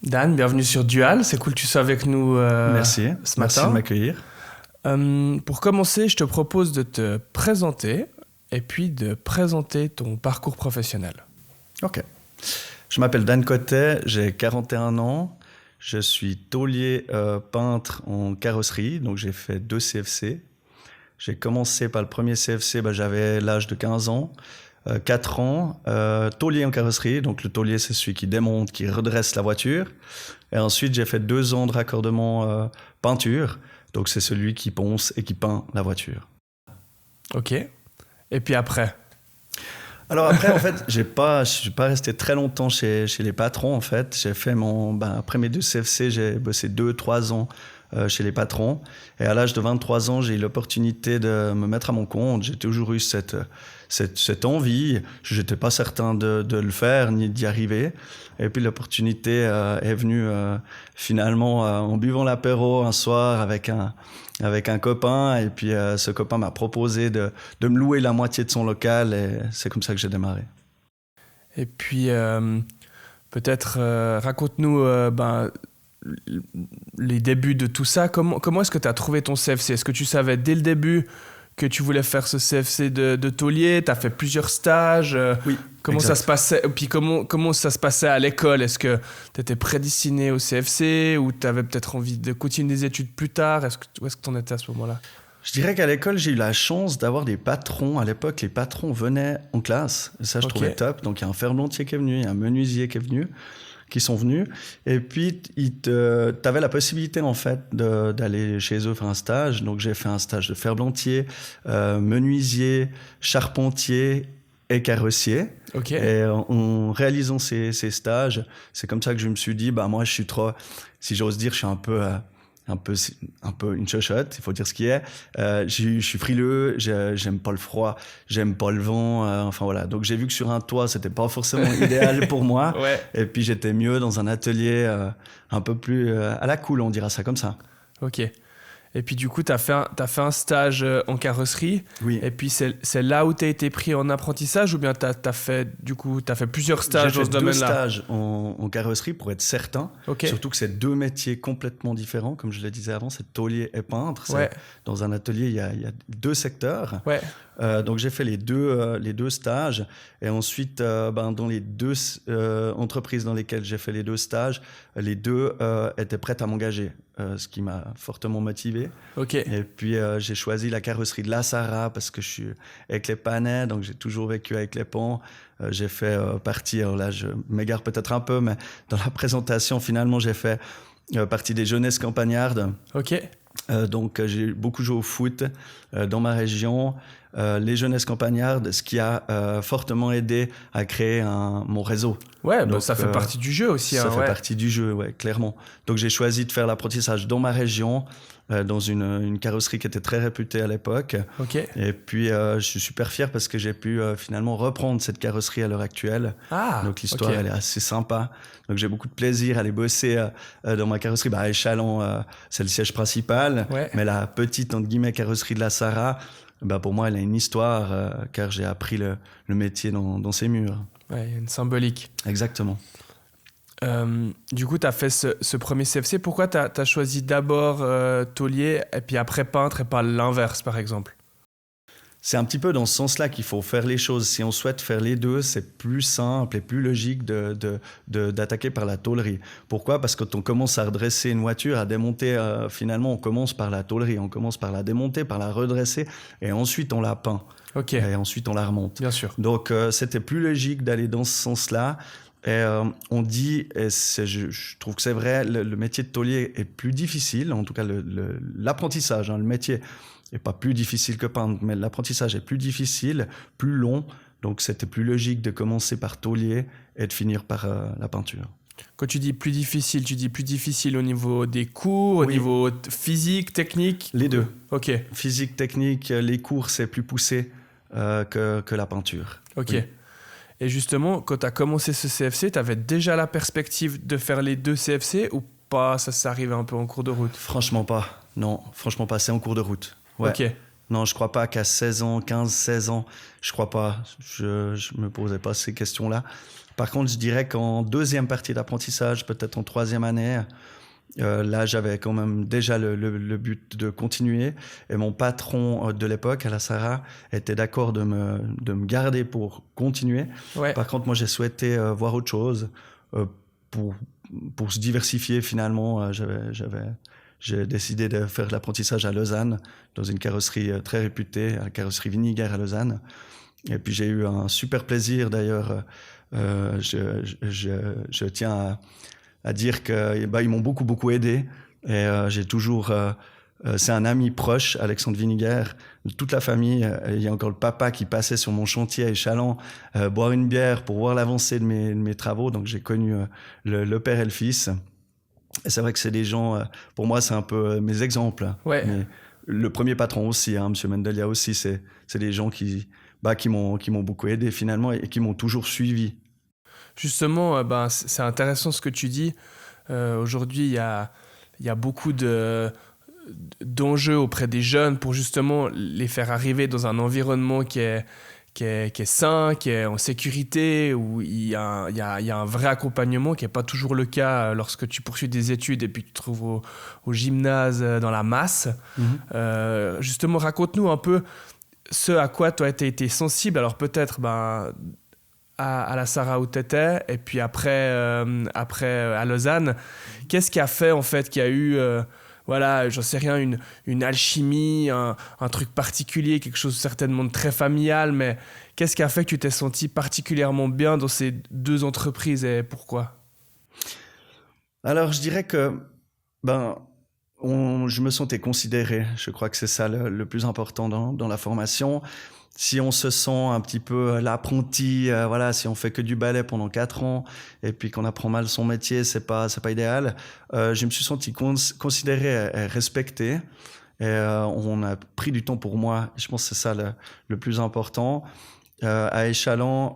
Dan, bienvenue sur Dual. C'est cool que tu sois avec nous Merci. ce Merci matin. de m'accueillir. Pour commencer, je te propose de te présenter et puis de présenter ton parcours professionnel. Ok. Je m'appelle Dan Cotet, j'ai 41 ans. Je suis tôlier peintre en carrosserie, donc j'ai fait 2 CFC. J'ai commencé par le premier CFC, j'avais l'âge de 15 ans. 4 ans, tôlier en carrosserie. Donc le tôlier, c'est celui qui démonte, qui redresse la voiture. Et ensuite, j'ai fait 2 ans de raccordement peinture. Donc c'est celui qui ponce et qui peint la voiture. Ok. Et puis après? Alors après, en fait, je suis pas resté très longtemps chez les patrons, en fait. J'ai fait après mes 2 CFC, j'ai bossé 2-3 ans chez les patrons. Et à l'âge de 23 ans, j'ai eu l'opportunité de me mettre à mon compte. J'ai toujours eu cette envie. Je n'étais pas certain de le faire ni d'y arriver. Et puis l'opportunité est venue finalement en buvant l'apéro un soir avec un copain. Et puis ce copain m'a proposé de me louer la moitié de son local. Et c'est comme ça que j'ai démarré. Et puis, peut-être raconte-nous les débuts de tout ça. Comment est-ce que tu as trouvé ton CFC? Est-ce que tu savais dès le début que tu voulais faire ce CFC de tôlier? Tu as fait plusieurs stages. Oui. Comment exact. ça se passait? Puis comment ça se passait à l'école? Est-ce que tu étais prédestiné au CFC ou tu avais peut-être envie de continuer des études plus tard? Où est-ce que tu en étais à ce moment-là? Je dirais qu'à l'école, j'ai eu la chance d'avoir des patrons. À l'époque, les patrons venaient en classe. Et ça, je trouvais top. Donc, il y a un ferblantier qui est venu, il y a un menuisier qui sont venus. Et puis, tu avais la possibilité, en fait, d'aller chez eux faire un stage. Donc, j'ai fait un stage de ferblantier, menuisier, charpentier et carrossier. Ok. Et en réalisant ces stages, c'est comme ça que je me suis dit, moi, je suis trop, si j'ose dire, je suis un peu une chochotte, il faut dire ce qui est. Je suis frileux, j'aime pas le froid, j'aime pas le vent, enfin voilà. Donc j'ai vu que sur un toit, c'était pas forcément idéal pour moi. Ouais. Et puis j'étais mieux dans un atelier un peu plus à la cool, on dira ça comme ça. Ok. Et puis du coup, tu as fait un stage en carrosserie. Oui. Et puis c'est là où tu as été pris en apprentissage ou bien tu as fait plusieurs stages dans ce domaine-là? J'ai fait 2 stages en carrosserie pour être certain. Ok. Surtout que c'est 2 métiers complètement différents. Comme je le disais avant, c'est tôlier et peintre. Ouais. Dans un atelier, il y a 2 secteurs. Ouais. Donc j'ai fait les deux stages. Et ensuite, dans les 2 entreprises dans lesquelles j'ai fait les 2 stages, les 2 étaient prêtes à m'engager. Ce qui m'a fortement motivé. Ok. Et puis j'ai choisi la carrosserie de la Sarah parce que je suis avec les Panais, donc j'ai toujours vécu avec les pans. J'ai fait partie, alors là je m'égare peut-être un peu, mais dans la présentation finalement j'ai fait partie des jeunesses campagnardes. Ok. Donc j'ai beaucoup joué au foot dans ma région. Les jeunesses campagnardes, ce qui a fortement aidé à créer mon réseau. Ouais, Donc, ça fait partie du jeu aussi. Ça hein, fait ouais. partie du jeu, ouais, clairement. Donc j'ai choisi de faire l'apprentissage dans ma région, dans une carrosserie qui était très réputée à l'époque. Ok. Et puis je suis super fier parce que j'ai pu finalement reprendre cette carrosserie à l'heure actuelle. Ah. Donc l'histoire, ok. elle est assez sympa. Donc j'ai beaucoup de plaisir à aller bosser dans ma carrosserie. À Échalon, c'est le siège principal. Ouais. Mais la petite, entre guillemets, carrosserie de la Sarah, pour moi, elle a une histoire car j'ai appris le métier dans ses murs. Ouais, il y a une symbolique. Exactement. Du coup, tu as fait ce premier CFC. Pourquoi tu as choisi d'abord tôlier et puis après peintre et pas l'inverse, par exemple? C'est un petit peu dans ce sens-là qu'il faut faire les choses. Si on souhaite faire les 2, c'est plus simple et plus logique d'attaquer par la tôlerie. Pourquoi? Parce que quand on commence à redresser une voiture, à démonter, finalement, on commence par la tôlerie. On commence par la démonter, par la redresser, et ensuite on la peint. Ok. Et ensuite on la remonte. Bien sûr. Donc c'était plus logique d'aller dans ce sens-là. Et on dit, et je trouve que c'est vrai, le métier de tôlier est plus difficile, en tout cas l'apprentissage, le métier n'est pas plus difficile que peindre, mais l'apprentissage est plus difficile, plus long, donc c'était plus logique de commencer par tôlier et de finir par la peinture. Quand tu dis plus difficile, tu dis plus difficile au niveau des cours, au niveau physique, technique? Les 2. Ok. Physique, technique, les cours, c'est plus poussé que la peinture. Ok. Oui. Et justement, quand tu as commencé ce CFC, tu avais déjà la perspective de faire les 2 CFC ou pas? Ça s'est arrivé un peu en cours de route? Franchement pas. Non, franchement pas. C'est en cours de route. Ouais. Ok. Non, je crois pas qu'à 16 ans, 15, 16 ans, je crois pas. Je me posais pas ces questions-là. Par contre, je dirais qu'en deuxième partie d'apprentissage, peut-être en troisième année, là, j'avais quand même déjà le but de continuer. Et mon patron de l'époque, à la Sarah, était d'accord de me garder pour continuer. Ouais. Par contre, moi, j'ai souhaité voir autre chose pour, pour se diversifier finalement. J'ai décidé de faire de l'apprentissage à Lausanne, dans une carrosserie très réputée, la carrosserie Winiger à Lausanne. Et puis j'ai eu un super plaisir d'ailleurs. Je tiens à dire que ils m'ont beaucoup aidé. Et j'ai toujours... c'est un ami proche, Alexandre Winiger, de toute la famille. Il y a encore le papa qui passait sur mon chantier à Échalon, boire une bière pour voir l'avancée de mes travaux. Donc j'ai connu le père et le fils. Et c'est vrai que c'est des gens, pour moi, c'est un peu mes exemples. Ouais. Mais le premier patron aussi, hein, M. Mendelia aussi, c'est des gens qui m'ont beaucoup aidé finalement et qui m'ont toujours suivi. Justement, c'est intéressant ce que tu dis. Aujourd'hui, il y a beaucoup d'enjeux auprès des jeunes pour justement les faire arriver dans un environnement qui est sain, qui est en sécurité, où il y a un vrai accompagnement qui n'est pas toujours le cas lorsque tu poursuis des études et puis tu te trouves au gymnase dans la masse. Justement, raconte-nous un peu ce à quoi tu as été sensible. Alors peut-être à la Sarah où tu étais, et puis après à Lausanne. Qu'est-ce qui a fait en fait qu'il y a eu... voilà, j'en sais rien, une alchimie, un truc particulier, quelque chose certainement de très familial, mais qu'est-ce qui a fait que tu t'es senti particulièrement bien dans ces deux entreprises et pourquoi? Alors, je dirais que je me sentais considéré. Je crois que c'est ça le plus important dans la formation. Si on se sent un petit peu l'apprenti, voilà, si on fait que du ballet pendant 4 ans et puis qu'on apprend mal son métier, c'est pas idéal. Je me suis senti considéré et respecté. Et on a pris du temps pour moi. Je pense que c'est ça le plus important. À Échalon,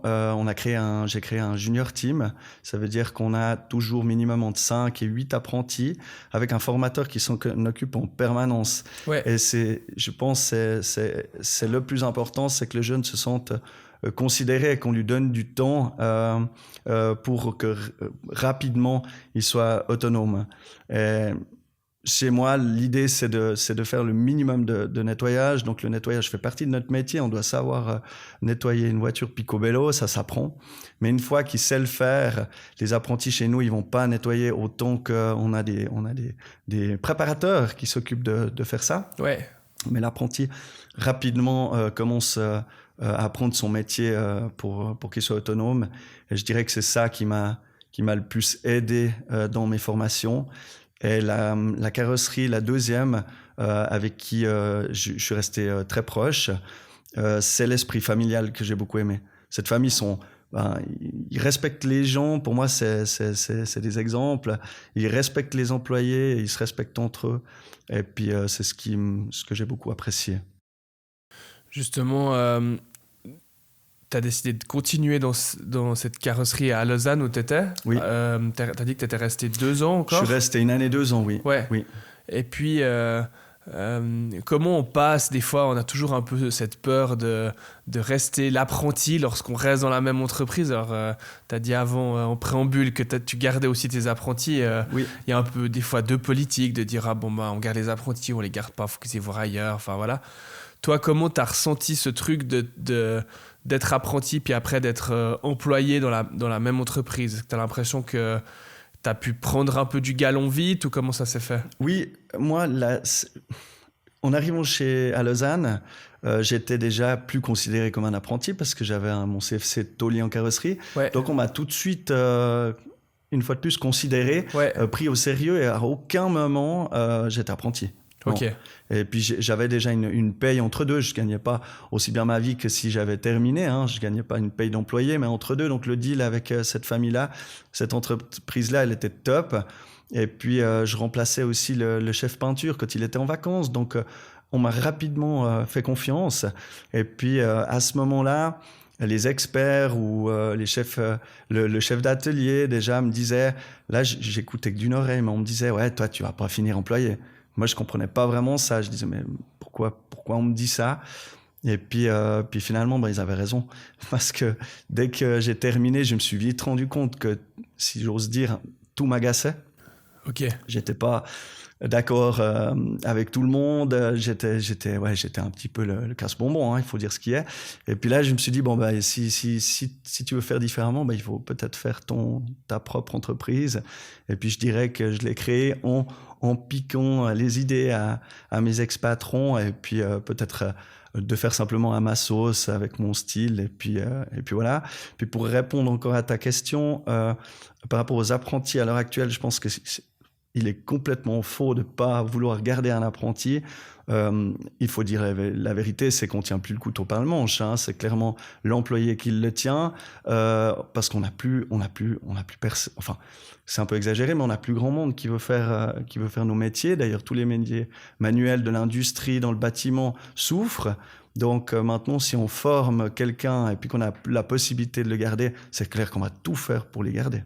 j'ai créé un junior team. Ça veut dire qu'on a toujours minimum entre 5 et 8 apprentis avec un formateur qui s'en occupe en permanence. Ouais. Et je pense que c'est le plus important, c'est que le jeune se sente considéré et qu'on lui donne du temps pour que rapidement il soit autonome. Et chez moi, l'idée, c'est de faire le minimum de nettoyage. Donc, le nettoyage fait partie de notre métier. On doit savoir nettoyer une voiture picobello, ça s'apprend. Mais une fois qu'ils savent le faire, les apprentis chez nous, ils vont pas nettoyer autant qu'on a des préparateurs qui s'occupent de faire ça. Ouais. Mais l'apprenti, rapidement, commence à apprendre son métier pour qu'il soit autonome. Et je dirais que c'est ça qui m'a le plus aidé dans mes formations. Et la carrosserie, la deuxième, avec qui je suis resté très proche, c'est l'esprit familial que j'ai beaucoup aimé. Cette famille, ils respectent les gens. Pour moi, c'est des exemples. Ils respectent les employés, ils se respectent entre eux. Et puis, c'est ce que j'ai beaucoup apprécié. Justement, tu as décidé de continuer dans cette carrosserie à Lausanne où tu étais. Oui. Tu as dit que tu étais resté 2 ans encore. Je suis resté 1 année, 2 ans, oui. Ouais. Oui. Et puis, comment on passe, des fois, on a toujours un peu cette peur de rester l'apprenti lorsqu'on reste dans la même entreprise. Alors, tu as dit avant, en préambule, que tu gardais aussi tes apprentis. Oui. Il y a un peu, des fois, deux politiques de dire, on garde les apprentis, on les garde pas, il faut qu'ils aillent voir ailleurs. Enfin, voilà. Toi, comment tu as ressenti ce truc d'être apprenti puis après d'être employé dans la même entreprise? Tu as l'impression que tu as pu prendre un peu du galon vite ou comment ça s'est fait? Oui, moi, en arrivant à Lausanne, j'étais déjà plus considéré comme un apprenti parce que j'avais mon CFC taulier en carrosserie. Ouais. Donc on m'a tout de suite, une fois de plus, considéré, pris au sérieux et à aucun moment j'étais apprenti. Okay. Et puis j'avais déjà une paye entre deux. Je gagnais pas aussi bien ma vie que si j'avais terminé. Je gagnais pas une paye d'employé, mais entre deux. Donc le deal avec cette famille-là, cette entreprise-là, elle était top. Et puis je remplaçais aussi le chef peinture quand il était en vacances. Donc on m'a rapidement fait confiance. Et puis à ce moment-là, les experts ou les chefs, le chef d'atelier déjà me disait, là j'écoutais que d'une oreille, mais on me disait, ouais, toi tu vas pas finir employé. moi, je comprenais pas vraiment ça. Je disais, mais pourquoi on me dit ça? Et puis finalement, ils avaient raison. Parce que dès que j'ai terminé, je me suis vite rendu compte que, si j'ose dire, tout m'agaçait. Ok. J'étais pas d'accord avec tout le monde. J'étais un petit peu le casse-bonbon, hein, il faut dire ce qui est. Et puis là, je me suis dit, si tu veux faire différemment, il faut peut-être faire ta propre entreprise. Et puis je dirais que je l'ai créée en piquant les idées à mes ex-patrons, et puis peut-être de faire simplement à ma sauce avec mon style, et puis voilà. Puis pour répondre encore à ta question, par rapport aux apprentis à l'heure actuelle, je pense que il est complètement faux de ne pas vouloir garder un apprenti. Il faut dire la vérité, c'est qu'on ne tient plus le couteau par le manche, hein. C'est clairement l'employé qui le tient, parce qu'on n'a plus personne. Enfin, c'est un peu exagéré, mais on n'a plus grand monde qui veut faire nos métiers. D'ailleurs, tous les métiers manuels de l'industrie, dans le bâtiment, souffrent. Donc maintenant, si on forme quelqu'un et puis qu'on a la possibilité de le garder, c'est clair qu'on va tout faire pour les garder.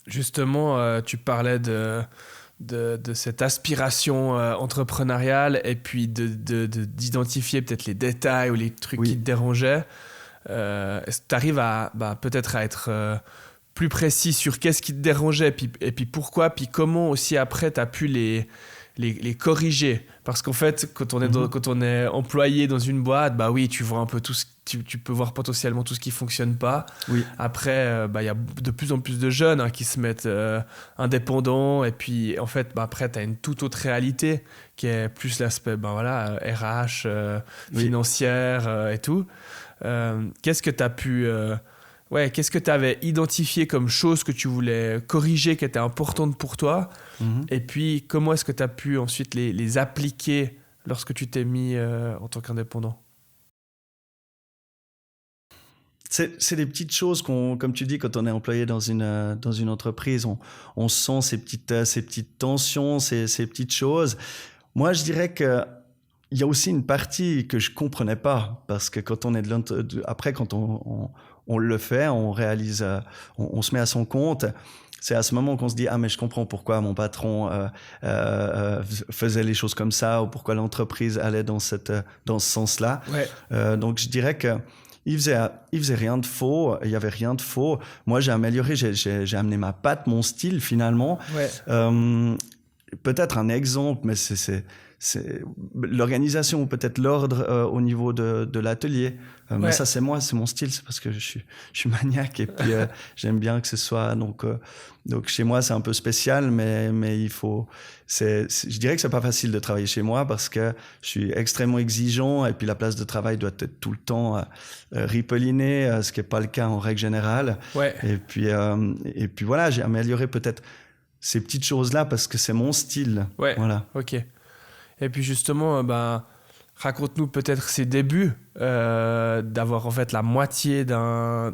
Justement, tu parlais de cette aspiration entrepreneuriale, et puis d'identifier peut-être les détails ou les trucs qui te dérangeaient. Est-ce que tu arrives peut-être à être plus précis sur qu'est-ce qui te dérangeait, et puis pourquoi, puis comment aussi après tu as pu les corriger? Parce qu'en fait, quand on est employé dans une boîte, oui, tu vois un peu tu peux voir potentiellement tout ce qui fonctionne pas. Oui. Après, y a de plus en plus de jeunes qui se mettent indépendants, et puis en fait, après, tu as une toute autre réalité qui est plus l'aspect RH, financière et tout. Qu'est-ce que tu as pu... qu'est-ce que tu avais identifié comme chose que tu voulais corriger, qui était importante pour toi? Et puis, comment est-ce que tu as pu ensuite les appliquer lorsque tu t'es mis en tant qu'indépendant? C'est des petites choses comme tu dis, quand on est employé dans une entreprise, on sent ces petites tensions, ces petites choses. Moi, je dirais que il y a aussi une partie que je comprenais pas, parce que quand on est après, quand on le fait, on réalise, on se met à son compte. C'est à ce moment qu'on se dit, mais je comprends pourquoi mon patron faisait les choses comme ça, ou pourquoi l'entreprise allait dans ce sens-là. Ouais. Donc je dirais que il faisait rien de faux, il y avait rien de faux. Moi, j'ai amélioré, j'ai amené ma patte, mon style finalement. Ouais. Peut-être un exemple, mais c'est l'organisation, ou peut-être l'ordre au niveau de l'atelier. Mais ça, c'est moi, c'est mon style, c'est parce que je suis maniaque, et puis j'aime bien que ce soit... Donc chez moi, c'est un peu spécial, mais il faut... je dirais que c'est pas facile de travailler chez moi, parce que je suis extrêmement exigeant, et puis la place de travail doit être tout le temps ripollinée, ce qui n'est pas le cas en règle générale. Ouais. Et puis voilà, j'ai amélioré peut-être ces petites choses-là, parce que c'est mon style. Ouais, voilà. Ok. Et puis justement, raconte-nous peut-être ses débuts, d'avoir en fait la moitié d'un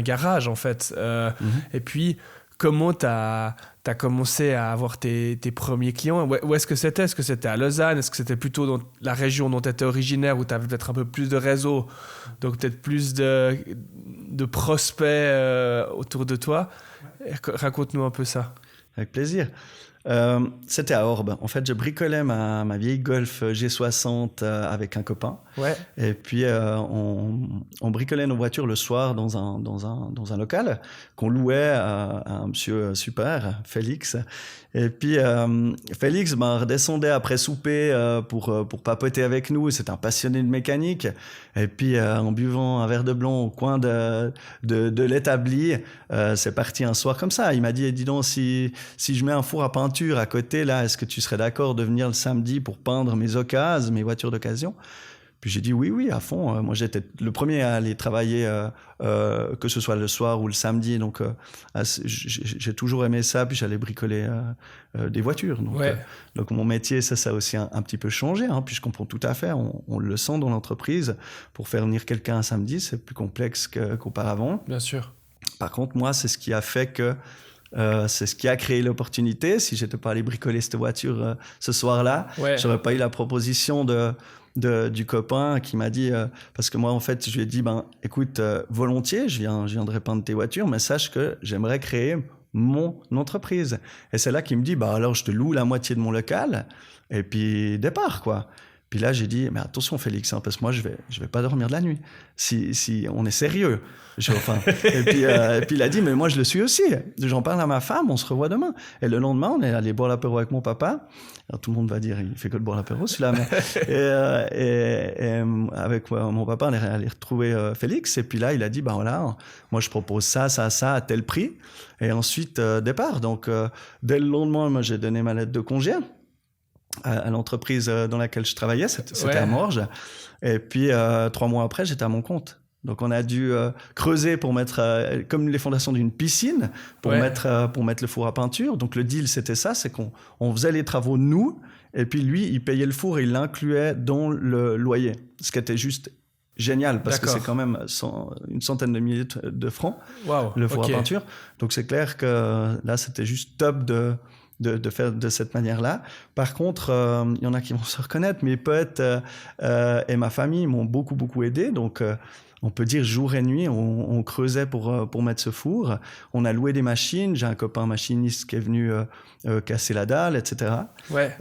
garage en fait. Et puis, comment tu as commencé à avoir tes premiers clients? Où est-ce que c'était? Est-ce que c'était à Lausanne? Est-ce que c'était plutôt dans la région dont tu étais originaire, où tu avais peut-être un peu plus de réseau, donc peut-être plus de prospects autour de toi? Raconte-nous un peu ça. Avec plaisir. C'était à Orbe. En fait, je bricolais ma vieille Golf G60 avec un copain. Ouais. Et puis, on bricolait nos voitures le soir dans un local qu'on louait à un monsieur super, Félix. Et puis, Félix redescendait après souper pour papoter avec nous. C'est un passionné de mécanique. Et puis, en buvant un verre de blanc au coin de l'établi, c'est parti un soir comme ça. Il m'a dit, dis donc, si je mets un four à peinture à côté, là, est-ce que tu serais d'accord de venir le samedi pour peindre mes voitures d'occasion? Puis j'ai dit oui, à fond. Moi, j'étais le premier à aller travailler, que ce soit le soir ou le samedi. Donc, j'ai toujours aimé ça. Puis j'allais bricoler des voitures. Donc mon métier, ça a aussi un petit peu changé. Puis je comprends tout à fait. On le sent dans l'entreprise. Pour faire venir quelqu'un un samedi, c'est plus complexe qu'auparavant. Bien sûr. Par contre, moi, c'est ce qui a fait que... c'est ce qui a créé l'opportunité. Si j'étais pas allé bricoler cette voiture ce soir-là, j'aurais pas eu la proposition du copain qui m'a dit, parce que moi en fait je lui ai dit, écoute, volontiers je viendrai peindre tes voitures, mais sache que j'aimerais créer mon entreprise. Et c'est là qu'il me dit, bah alors je te loue la moitié de mon local et puis départ, quoi. Puis là, j'ai dit, mais attention Félix, hein, parce que moi, je vais pas dormir de la nuit. Si on est sérieux. Et puis il a dit, mais moi, je le suis aussi. J'en parle à ma femme, on se revoit demain. Et le lendemain, on est allé boire l'apéro avec mon papa. Alors, tout le monde va dire, il fait que de boire l'apéro, celui-là. Mais... et avec mon papa, on est allé retrouver Félix. Et puis là, il a dit, bah voilà, moi, je propose ça, à tel prix. Et ensuite, départ. Donc, dès le lendemain, moi, j'ai donné ma lettre de congé à l'entreprise dans laquelle je travaillais, c'était à Morges. Et puis, 3 mois après, j'étais à mon compte. Donc, on a dû creuser pour mettre, comme les fondations d'une piscine, pour mettre le four à peinture. Donc, le deal, c'était ça, c'est qu'on faisait les travaux, nous, et puis lui, il payait le four et il l'incluait dans le loyer. Ce qui était juste génial, parce que c'est quand même une centaine de milliers de francs, le four à peinture. Donc, c'est clair que là, c'était juste top de faire de cette manière-là. Par contre, il y en a qui vont se reconnaître. Mes potes et ma famille m'ont beaucoup aidé. Donc, on peut dire jour et nuit, on creusait pour mettre ce four. On a loué des machines. J'ai un copain machiniste qui est venu casser la dalle, etc.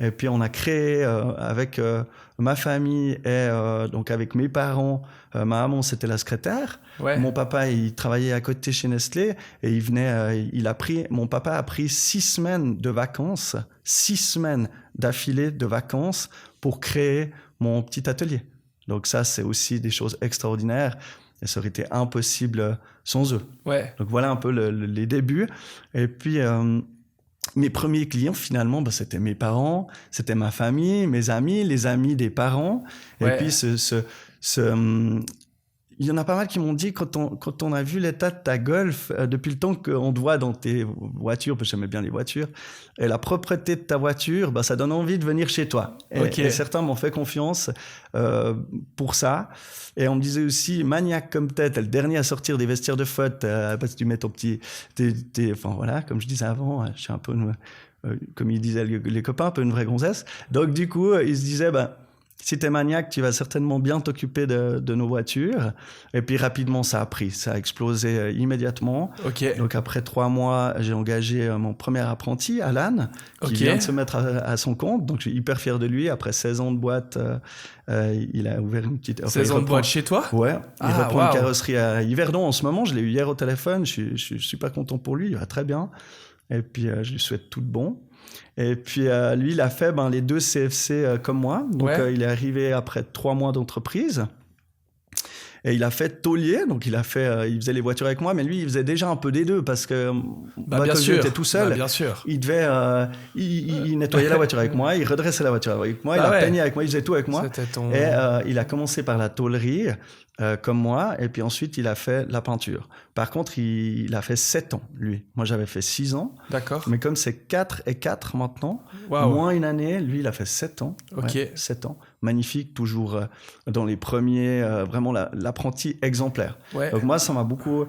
Et puis, on a créé avec ma famille et donc avec mes parents. Ma maman, c'était la secrétaire. Mon papa, il travaillait à côté chez Nestlé et mon papa a pris 6 semaines de vacances, 6 semaines d'affilée de vacances pour créer mon petit atelier. Donc ça, c'est aussi des choses extraordinaires et ça aurait été impossible sans eux. Donc voilà un peu les débuts. Et puis, mes premiers clients, finalement, c'était mes parents, c'était ma famille, mes amis, les amis des parents. Et puis, il y en a pas mal qui m'ont dit, quand on a vu l'état de ta Golf, depuis le temps qu'on te voit dans tes voitures, parce que j'aimais bien les voitures, et la propreté de ta voiture, ça donne envie de venir chez toi. Et certains m'ont fait confiance pour ça. Et on me disait aussi, maniaque comme t'es le dernier à sortir des vestiaires de faute, parce que tu mets ton petit... Enfin voilà, comme je disais avant, je suis un peu, comme ils disaient les copains, un peu une vraie gonzesse. Donc du coup, ils se disaient... si t'es maniaque, tu vas certainement bien t'occuper de nos voitures. Et puis rapidement, ça a explosé immédiatement. Donc après 3 mois, j'ai engagé mon premier apprenti, Alan, qui vient de se mettre à son compte. Donc je suis hyper fier de lui. Après 16 ans de boîte, il a ouvert une petite... 16 ans de boîte chez toi ? Ouais, il reprend une carrosserie à Yverdon en ce moment. Je l'ai eu hier au téléphone. Je suis super content pour lui, il va très bien. Et puis je lui souhaite tout de bon. Et puis lui, il a fait les 2 CFC comme moi. Donc il est arrivé après 3 mois d'entreprise. Et il a fait taulier, donc il faisait les voitures avec moi, mais lui, il faisait déjà un peu des deux parce que bien sûr. J'étais tout seul. Bien sûr. Il devait, il nettoyait la voiture avec moi, il redressait la voiture avec moi, il a peigné avec moi, il faisait tout avec moi. Et il a commencé par la tôlerie comme moi, et puis ensuite il a fait la peinture. Par contre, il a fait 7 ans, lui. Moi, j'avais fait 6 ans. D'accord. Mais comme c'est 4 et 4 maintenant, moins une année, lui, il a fait 7 ans. 7 ans. Magnifique, toujours dans les premiers, vraiment l'apprenti exemplaire. Donc moi, ça m'a beaucoup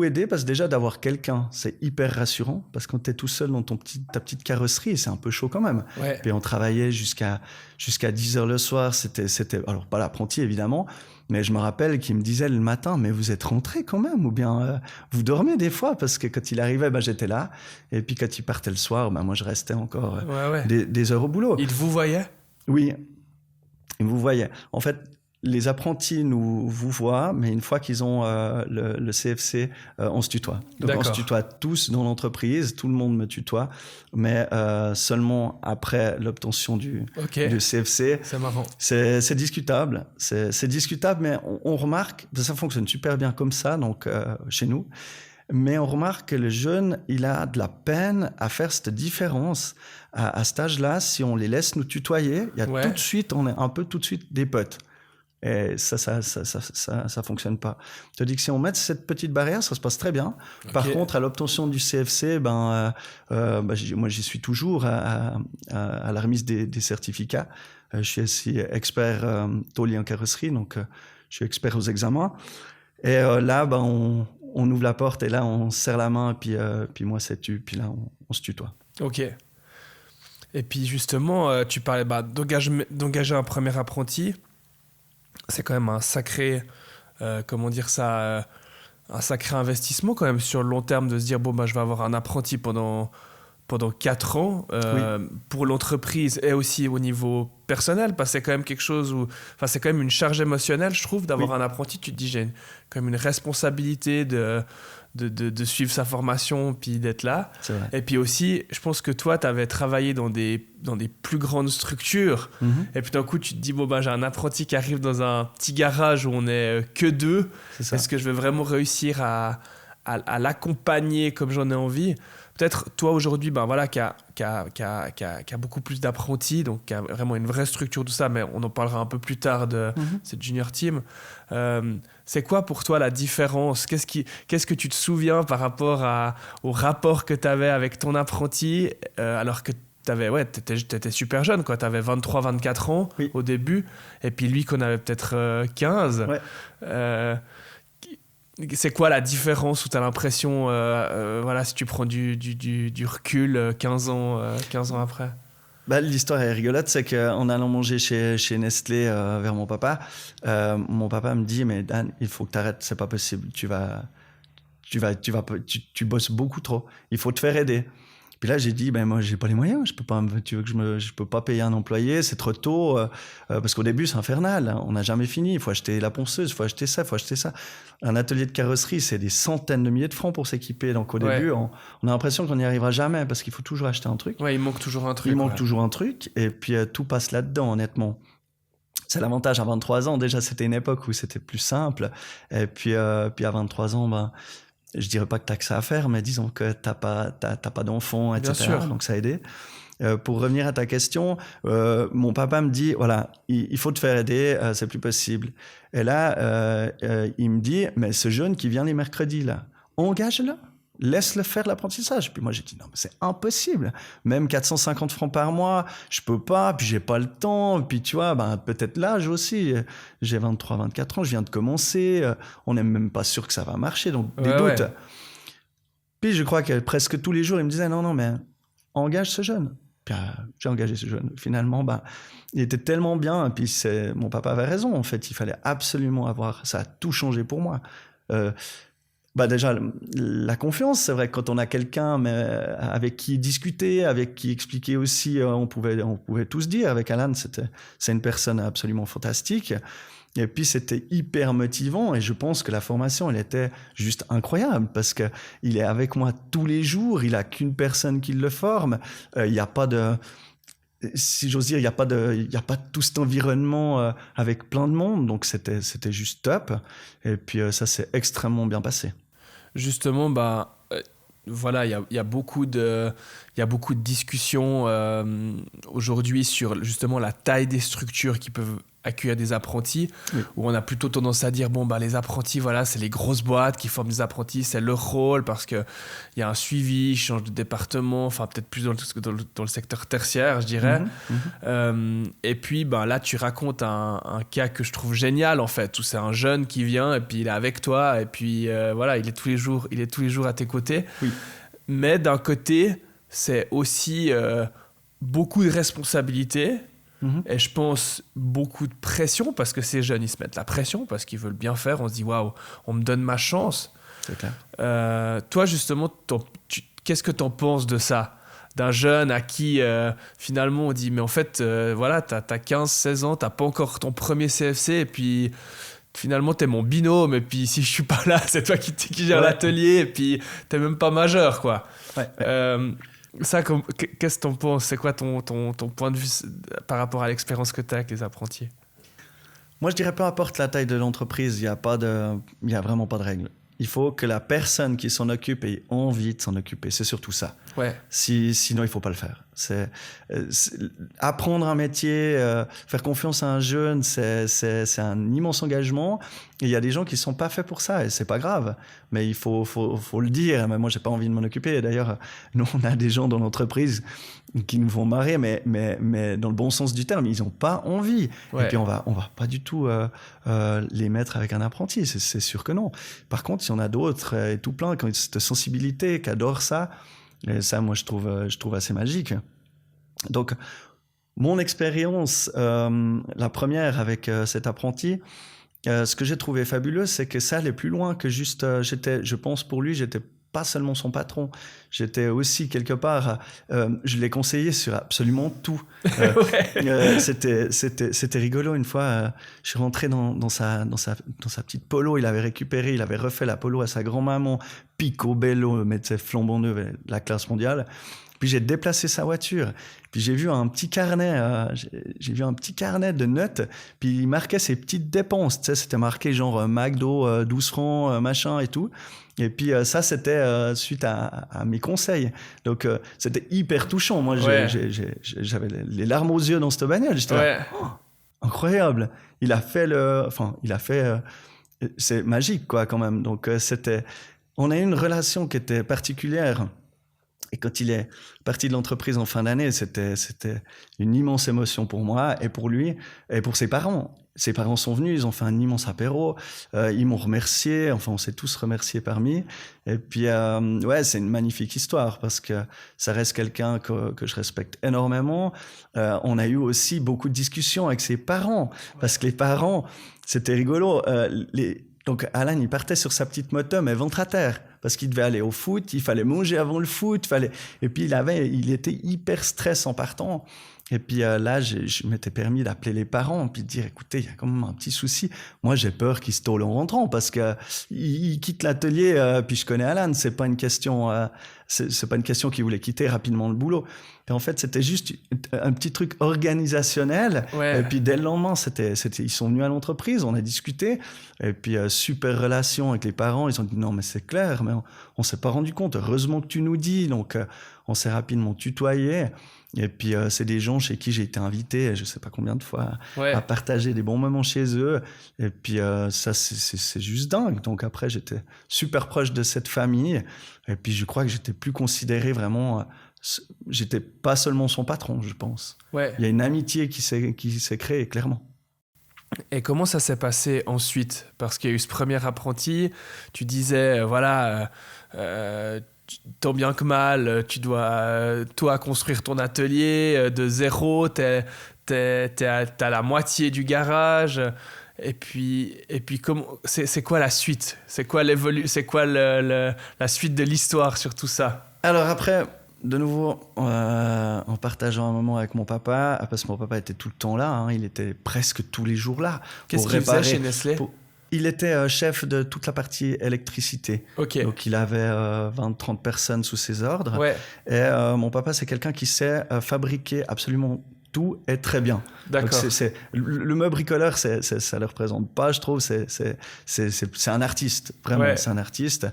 aidé parce que déjà d'avoir quelqu'un, c'est hyper rassurant parce que quand tu es tout seul dans ta petite carrosserie, c'est un peu chaud quand même. Puis on travaillait jusqu'à 10h le soir. C'était alors pas l'apprenti évidemment, mais je me rappelle qu'il me disait le matin, mais vous êtes rentré quand même ou bien vous dormez des fois parce que quand il arrivait, j'étais là. Et puis quand il partait le soir, moi je restais encore des heures au boulot. Il vous voyait ? Oui, il vous voyait. En fait, les apprentis vous voient, mais une fois qu'ils ont le CFC, on se tutoie. Donc on se tutoie tous dans l'entreprise, tout le monde me tutoie, mais seulement après l'obtention du CFC. C'est marrant. C'est discutable, c'est discutable, mais on remarque, ça fonctionne super bien comme ça, donc chez nous. Mais on remarque que le jeune, il a de la peine à faire cette différence à cet âge-là. Si on les laisse nous tutoyer, il y a tout de suite, on est un peu tout de suite des potes. Et ça fonctionne pas. Je te dis que si on met cette petite barrière, ça se passe très bien. Par contre, à l'obtention du CFC, moi, j'y suis toujours à la remise des certificats. Je suis aussi expert tôlier en carrosserie, donc je suis expert aux examens. Et là, on ouvre la porte et là, on se serre la main, puis moi, c'est tu, puis là, on se tutoie. Ok. Et puis justement, tu parlais d'engager un premier apprenti. C'est quand même un sacré, un sacré investissement quand même sur le long terme de se dire, bon, bah, je vais avoir un apprenti pendant 4 ans pour l'entreprise et aussi au niveau personnel, parce que c'est quand même quelque chose où... Enfin, c'est quand même une charge émotionnelle, je trouve, d'avoir un apprenti. Tu te dis, j'ai quand même une responsabilité de suivre sa formation puis d'être là. C'est vrai. Et puis aussi, je pense que toi, tu avais travaillé dans des plus grandes structures. Et puis d'un coup, tu te dis, bon, ben, j'ai un apprenti qui arrive dans un petit garage où on est que 2. Est-ce que je vais vraiment réussir à l'accompagner comme j'en ai envie? Peut-être toi aujourd'hui, ben voilà, qui a beaucoup plus d'apprentis, donc qui a vraiment une vraie structure, tout ça, mais on en parlera un peu plus tard de cette junior team. C'est quoi pour toi la différence? Qu'est-ce que tu te souviens par rapport au rapport que tu avais avec ton apprenti alors que t'étais super jeune, quoi. T'avais 23, 24 ans au début, et puis lui qu'on avait peut-être 15. C'est quoi la différence où tu as l'impression, voilà, si tu prends du recul 15 ans après? Bah, l'histoire est rigolote, c'est qu'en allant manger chez Nestlé vers mon papa me dit, mais Dan, il faut que tu arrêtes, c'est pas possible, tu bosses beaucoup trop, il faut te faire aider. Puis là, j'ai dit, ben moi, j'ai pas les moyens. Je peux pas, je peux pas payer un employé. C'est trop tôt. Parce qu'au début, c'est infernal. Hein. On n'a jamais fini. Il faut acheter la ponceuse, il faut acheter ça, il faut acheter ça. Un atelier de carrosserie, c'est des centaines de milliers de francs pour s'équiper. Donc au début, on a l'impression qu'on n'y arrivera jamais parce qu'il faut toujours acheter un truc. Ouais, il manque toujours un truc. Toujours un truc. Et puis tout passe là-dedans, honnêtement. C'est l'avantage à 23 ans. Déjà, c'était une époque où c'était plus simple. Et puis à 23 ans, ben, je dirais pas que t'as que ça à faire, mais disons que t'as pas d'enfants, etc. Bien sûr. Donc ça a aidé. Pour revenir à ta question, mon papa me dit, voilà, il faut te faire aider, c'est plus possible. Et là, il me dit, mais ce jeune qui vient les mercredis, là, engage-le. Laisse-le faire l'apprentissage. Puis moi, j'ai dit, non, mais c'est impossible. Même 450 francs par mois, je peux pas, puis j'ai pas le temps. Puis tu vois, ben, peut-être l'âge aussi. J'ai 23, 24 ans, je viens de commencer. On n'est même pas sûr que ça va marcher, donc des doutes. Ouais. Puis je crois que presque tous les jours, il me disait, non, mais engage ce jeune. Puis j'ai engagé ce jeune. Finalement, ben, il était tellement bien. Et puis mon papa avait raison, en fait. Il fallait absolument avoir... Ça a tout changé pour moi. Bah déjà, la confiance, c'est vrai que quand on a quelqu'un avec qui discuter, avec qui expliquer aussi, on pouvait tout se dire. Avec Alan, c'est une personne absolument fantastique. Et puis, c'était hyper motivant. Et je pense que la formation, elle était juste incroyable parce qu'il est avec moi tous les jours. Il n'a qu'une personne qui le forme. Il n'y a pas de... Si j'ose dire, il n'y a pas tout cet environnement avec plein de monde. Donc, c'était juste top. Et puis, ça s'est extrêmement bien passé. Justement, bah, voilà, il y a beaucoup de discussions aujourd'hui sur justement la taille des structures qui peuvent accueillir des apprentis, où on a plutôt tendance à dire, bon, bah, les apprentis, voilà, c'est les grosses boîtes qui forment des apprentis, c'est leur rôle parce qu'il y a un suivi, ils changent de département, enfin peut-être plus dans le secteur tertiaire, je dirais. Et puis, ben, là, tu racontes un cas que je trouve génial, en fait, où c'est un jeune qui vient et puis il est avec toi et puis voilà, il est tous les jours à tes côtés. Oui. Mais d'un côté, c'est aussi beaucoup de responsabilités. Et je pense beaucoup de pression parce que ces jeunes, ils se mettent la pression parce qu'ils veulent bien faire. On se dit, waouh, on me donne ma chance. C'est clair. Toi, justement, qu'est-ce que tu en penses de ça? D'un jeune à qui, finalement, on dit, mais en fait, voilà, t'as 15-16 ans, t'as pas encore ton premier CFC et puis... Finalement, t'es mon binôme, et puis si je suis pas là, c'est toi qui gère l'atelier, et puis t'es même pas majeur, quoi. Ça, qu'est-ce que t'en penses? C'est quoi ton point de vue par rapport à l'expérience que t'as avec les apprentis? Moi, je dirais peu importe la taille de l'entreprise, il y a vraiment pas de règle. Il faut que la personne qui s'en occupe ait envie de s'en occuper. C'est surtout ça. Ouais. Sinon, il faut pas le faire. Apprendre un métier, faire confiance à un jeune, c'est un immense engagement. Et il y a des gens qui sont pas faits pour ça et c'est pas grave. Mais il faut le dire. Mais moi, j'ai pas envie de m'en occuper. Et d'ailleurs, nous, on a des gens dans l'entreprise qui nous font marrer, mais dans le bon sens du terme, ils ont pas envie. Ouais. Et puis on va pas du tout les mettre avec un apprenti. C'est sûr que non. Par contre, il y en a d'autres et tout plein qui ont cette sensibilité, qui adorent ça. Et ça, moi, je trouve assez magique. Donc, mon expérience, la première avec cet apprenti, ce que j'ai trouvé fabuleux, c'est que ça allait plus loin que juste, je pense pour lui, j'étais pas seulement son patron, j'étais aussi quelque part, je l'ai conseillé sur absolument tout. C'était rigolo une fois, je suis rentré dans sa petite polo, il avait refait la polo à sa grand-maman, picobello, mais flambant neuf, la classe mondiale. Puis j'ai déplacé sa voiture. Puis j'ai vu un petit carnet, de notes. Puis il marquait ses petites dépenses. Tu sais, c'était marqué genre McDo, 12 francs, machin et tout. Et puis ça, c'était suite à mes conseils. Donc c'était hyper touchant. Moi, j'avais les larmes aux yeux dans cette bagnole. J'étais là, incroyable. C'est magique, quoi, quand même. Donc on a eu une relation qui était particulière. Et quand il est parti de l'entreprise en fin d'année, c'était une immense émotion pour moi et pour lui et pour ses parents. Ses parents sont venus, ils ont fait un immense apéro, ils m'ont remercié, enfin on s'est tous remerciés parmi. Et puis c'est une magnifique histoire parce que ça reste quelqu'un que je respecte énormément. On a eu aussi beaucoup de discussions avec ses parents parce que les parents, c'était rigolo. Donc Alan, il partait sur sa petite moto, mais ventre à terre, parce qu'il devait aller au foot, il fallait manger avant le foot, et puis il était hyper stress en partant. Et puis là, je m'étais permis d'appeler les parents, puis de dire, écoutez, il y a quand même un petit souci. Moi, j'ai peur qu'il se tôle en rentrant, parce que il quitte l'atelier, puis je connais Alan, c'est pas une question qu'il voulait quitter rapidement le boulot. Et en fait, c'était juste un petit truc organisationnel. Ouais. Et puis dès le lendemain, ils sont venus à l'entreprise, on a discuté. Et puis super relation avec les parents. Ils ont dit non, mais c'est clair, mais on s'est pas rendu compte. Heureusement que tu nous dis. Donc on s'est rapidement tutoyé. Et puis c'est des gens chez qui j'ai été invité, je sais pas combien de fois, à partager des bons moments chez eux. Et puis ça, c'est juste dingue. Donc après, j'étais super proche de cette famille. Et puis je crois que j'étais plus considéré vraiment. J'étais pas seulement son patron, je pense. Ouais. Il y a une amitié qui s'est créée, clairement. Et comment ça s'est passé ensuite ? Parce qu'il y a eu ce premier apprenti, tu disais, tant bien que mal, tu dois, toi, construire ton atelier de zéro, t'es à la moitié du garage. Et puis c'est quoi la suite ? C'est quoi la suite de l'histoire sur tout ça ? Alors après... De nouveau, en partageant un moment avec mon papa, parce que mon papa était tout le temps là, il était presque tous les jours là. Qu'est-ce qu'il faisait chez Nestlé ? Il était chef de toute la partie électricité. Okay. Donc il avait 20-30 personnes sous ses ordres. Ouais. Et mon papa, c'est quelqu'un qui sait fabriquer absolument tout est très bien. D'accord. Donc le meuble bricoleur, ça le représente pas, je trouve. C'est un artiste, vraiment, c'est un artiste.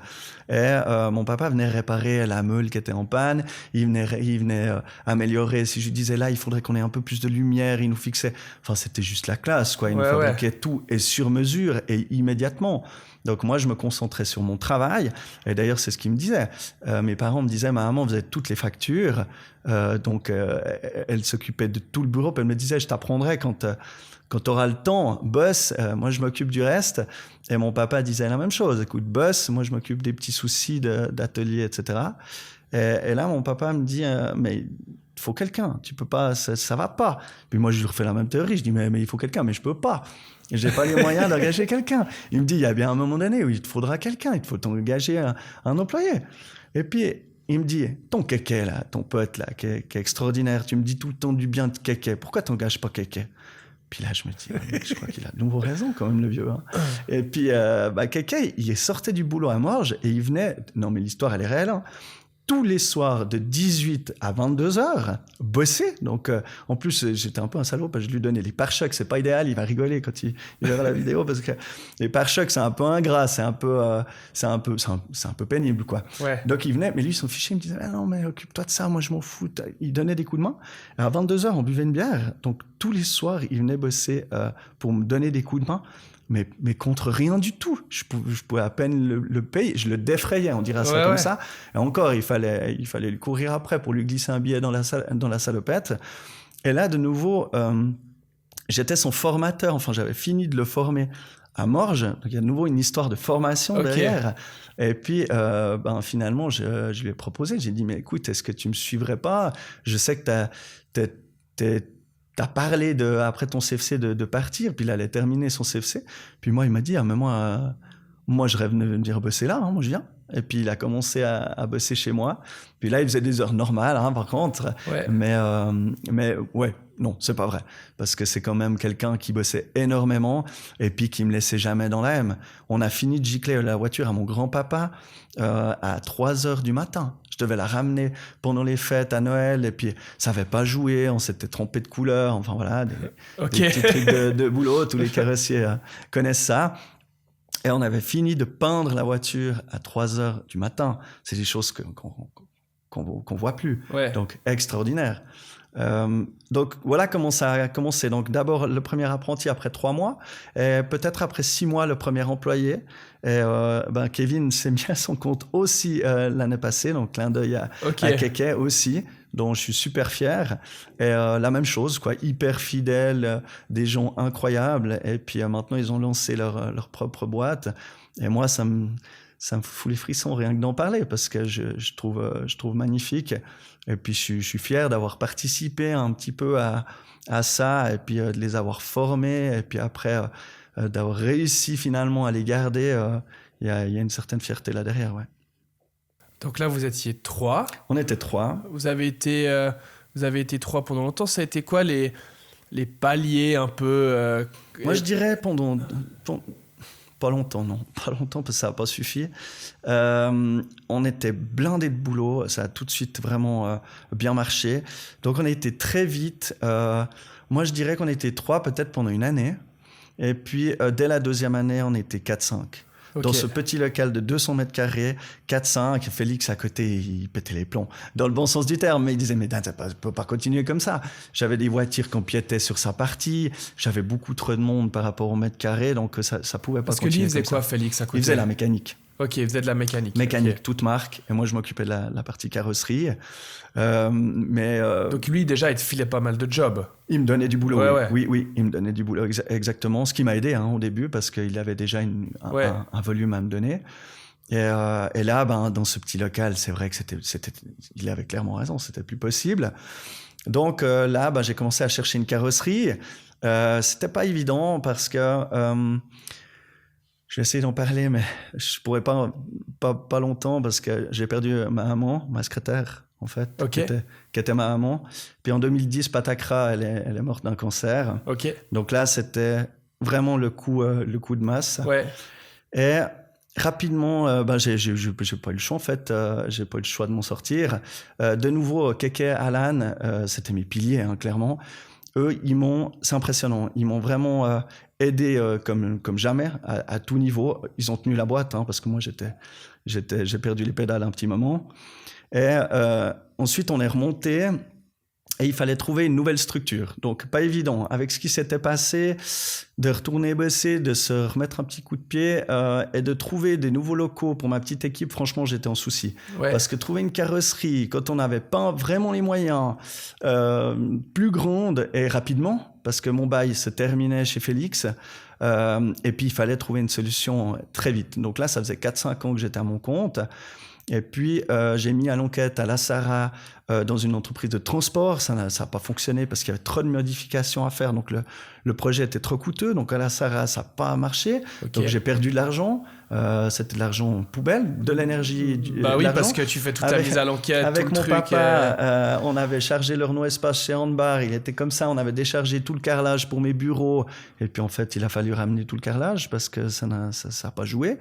Et mon papa venait réparer la meule qui était en panne. Il venait améliorer. Si je lui disais là, il faudrait qu'on ait un peu plus de lumière, il nous fixait. Enfin, c'était juste la classe, quoi. Il nous fabriquait tout et sur mesure et immédiatement. Donc moi, je me concentrais sur mon travail. Et d'ailleurs, c'est ce qu'ils me disaient. Mes parents me disaient, maman, vous avez toutes les factures. Donc, elle s'occupait de tout le bureau. Puis elle me disait, je t'apprendrai quand tu auras le temps. Boss, moi, je m'occupe du reste. Et mon papa disait la même chose. Écoute, boss, moi, je m'occupe des petits soucis d'atelier, etc. Et là, mon papa me dit, mais il faut quelqu'un. Tu peux pas, ça va pas. Puis moi, je lui refais la même théorie. Je dis, mais il faut quelqu'un, mais je peux pas. Et j'ai pas les moyens d'engager quelqu'un. Il me dit, il y a bien un moment donné où il te faudra quelqu'un, il te faut t'engager un employé. Et puis, il me dit, ton kéké, là, ton pote, là, qui est extraordinaire, tu me dis tout le temps du bien de kéké, pourquoi t'engages pas kéké ? Puis là, je me dis, je crois qu'il a de nouveau raison, quand même, le vieux. Et puis, kéké, il sortait du boulot à Morges et il venait, non, mais l'histoire, elle est réelle, tous les soirs de 18 à 22 heures, bosser. Donc, en plus, j'étais un peu un salaud parce que je lui donnais les pare-chocs. C'est pas idéal, il va rigoler quand il verra la vidéo parce que les pare-chocs, c'est un peu ingrat, c'est un peu pénible, quoi. Ouais. Donc, il venait, mais lui, son fichier, il me disait, ah non, mais occupe-toi de ça, moi, je m'en fous. Il donnait des coups de main. Et à 22 heures, on buvait une bière. Donc, tous les soirs, il venait bosser pour me donner des coups de main. Mais contre rien du tout. Je pouvais à peine le payer. Je le défrayais, on dirait ça comme ça. Et encore, il fallait lui courir après pour lui glisser un billet dans la salopette. Et là, de nouveau, j'étais son formateur. Enfin, j'avais fini de le former à Morges. Donc, il y a de nouveau une histoire de formation derrière. Et puis, finalement, je lui ai proposé. J'ai dit, mais écoute, est-ce que tu me suivrais pas ? Je sais que t'as parlé après ton CFC de partir, puis il allait terminer son CFC. Puis moi, il m'a dit, mais moi, je rêve de venir bosser là, moi je viens. Et puis il a commencé à bosser chez moi. Puis là, il faisait des heures normales, par contre. Ouais. Mais ouais, non, c'est pas vrai. Parce que c'est quand même quelqu'un qui bossait énormément et puis qui me laissait jamais dans la M. On a fini de gicler la voiture à mon grand-papa à 3h du matin. Je devais la ramener pendant les fêtes à Noël et puis ça n'avait pas joué, on s'était trompé de couleur. Enfin voilà, des petits trucs de boulot. Tous les carrossiers connaissent ça. Et on avait fini de peindre la voiture à 3h du matin. C'est des choses qu'on voit plus. Ouais. Donc, extraordinaire. Donc, voilà comment ça a commencé. Donc, d'abord, le premier apprenti après 3 mois. Et peut-être après 6 mois, le premier employé. Et Kevin s'est mis à son compte aussi l'année passée. Donc, clin d'œil à Keke aussi, dont je suis super fier. Et la même chose, quoi, hyper fidèle, des gens incroyables. Et puis maintenant, ils ont lancé leur propre boîte. Et moi, ça me fout les frissons rien que d'en parler parce que je trouve magnifique. Et puis, je suis fier d'avoir participé un petit peu à ça et puis de les avoir formés. Et puis après, d'avoir réussi finalement à les garder, il y a une certaine fierté là derrière, ouais. Donc là, vous étiez 3. On était 3. Vous avez été 3 pendant longtemps. Ça a été quoi les paliers un peu Moi, je dirais pendant pas longtemps, non. Pas longtemps parce que ça n'a pas suffi. On était blindés de boulot. Ça a tout de suite vraiment bien marché. Donc, on a été très vite. Moi, je dirais qu'on était 3 peut-être pendant une année. Et puis, dès la 2e année, on était 4-5. Okay. Dans ce petit local de 200 mètres carrés, 4-5, Félix à côté, il pétait les plombs. Dans le bon sens du terme, mais il disait, mais ça ne peut pas continuer comme ça. J'avais des voitures qui empiétaient sur sa partie, j'avais beaucoup trop de monde par rapport au mètre carré, donc ça ne pouvait pas continuer. Parce que lui, il faisait quoi, Félix, à côté ? Il faisait la mécanique. Ok, il faisait de la mécanique. Mécanique, okay. Toute marque. Et moi, je m'occupais de la partie carrosserie. Donc lui, déjà, il te filait pas mal de jobs. Il me donnait du boulot, ouais. Oui, il me donnait du boulot, exactement. Ce qui m'a aidé au début, parce qu'il avait déjà un volume à me donner. Et là, dans ce petit local, c'est vrai que il avait clairement raison, c'était plus possible. Donc là, j'ai commencé à chercher une carrosserie. C'était pas évident parce que... je vais essayer d'en parler, mais je pourrais pas longtemps parce que j'ai perdu ma maman, ma secrétaire, en fait, qui était ma maman. Puis en 2010, Patakra, elle est morte d'un cancer. Okay. Donc là, c'était vraiment le coup de masse. Ouais. Et rapidement, j'ai pas eu le choix, en fait. J'ai pas eu le choix de m'en sortir. De nouveau, Keke, Alan, c'était mes piliers, clairement. Eux, c'est impressionnant. Ils m'ont vraiment aidé comme jamais à tout niveau. Ils ont tenu la boîte parce que moi j'ai perdu les pédales un petit moment. Et ensuite on est remonté et il fallait trouver une nouvelle structure. Donc pas évident avec ce qui s'était passé de retourner bosser, de se remettre un petit coup de pied et de trouver des nouveaux locaux pour ma petite équipe. Franchement, j'étais en souci parce que trouver une carrosserie quand on n'avait pas vraiment les moyens plus grande et rapidement, parce que mon bail se terminait chez Félix et puis il fallait trouver une solution très vite. Donc là, ça faisait 4-5 ans que j'étais à mon compte. Et puis, j'ai mis à l'enquête à La Sarah dans une entreprise de transport. Ça n'a pas fonctionné parce qu'il y avait trop de modifications à faire. Donc, le projet était trop coûteux. Donc, à La Sarah, ça n'a pas marché. Okay. Donc, j'ai perdu de l'argent. C'était de l'argent poubelle, de l'énergie. Oui, parce que tu fais toute ta mise à l'enquête. Avec mon papa, on avait chargé le Renault Espace chez Handbar. Il était comme ça. On avait déchargé tout le carrelage pour mes bureaux. Et puis, en fait, il a fallu ramener tout le carrelage parce que ça n'a pas joué.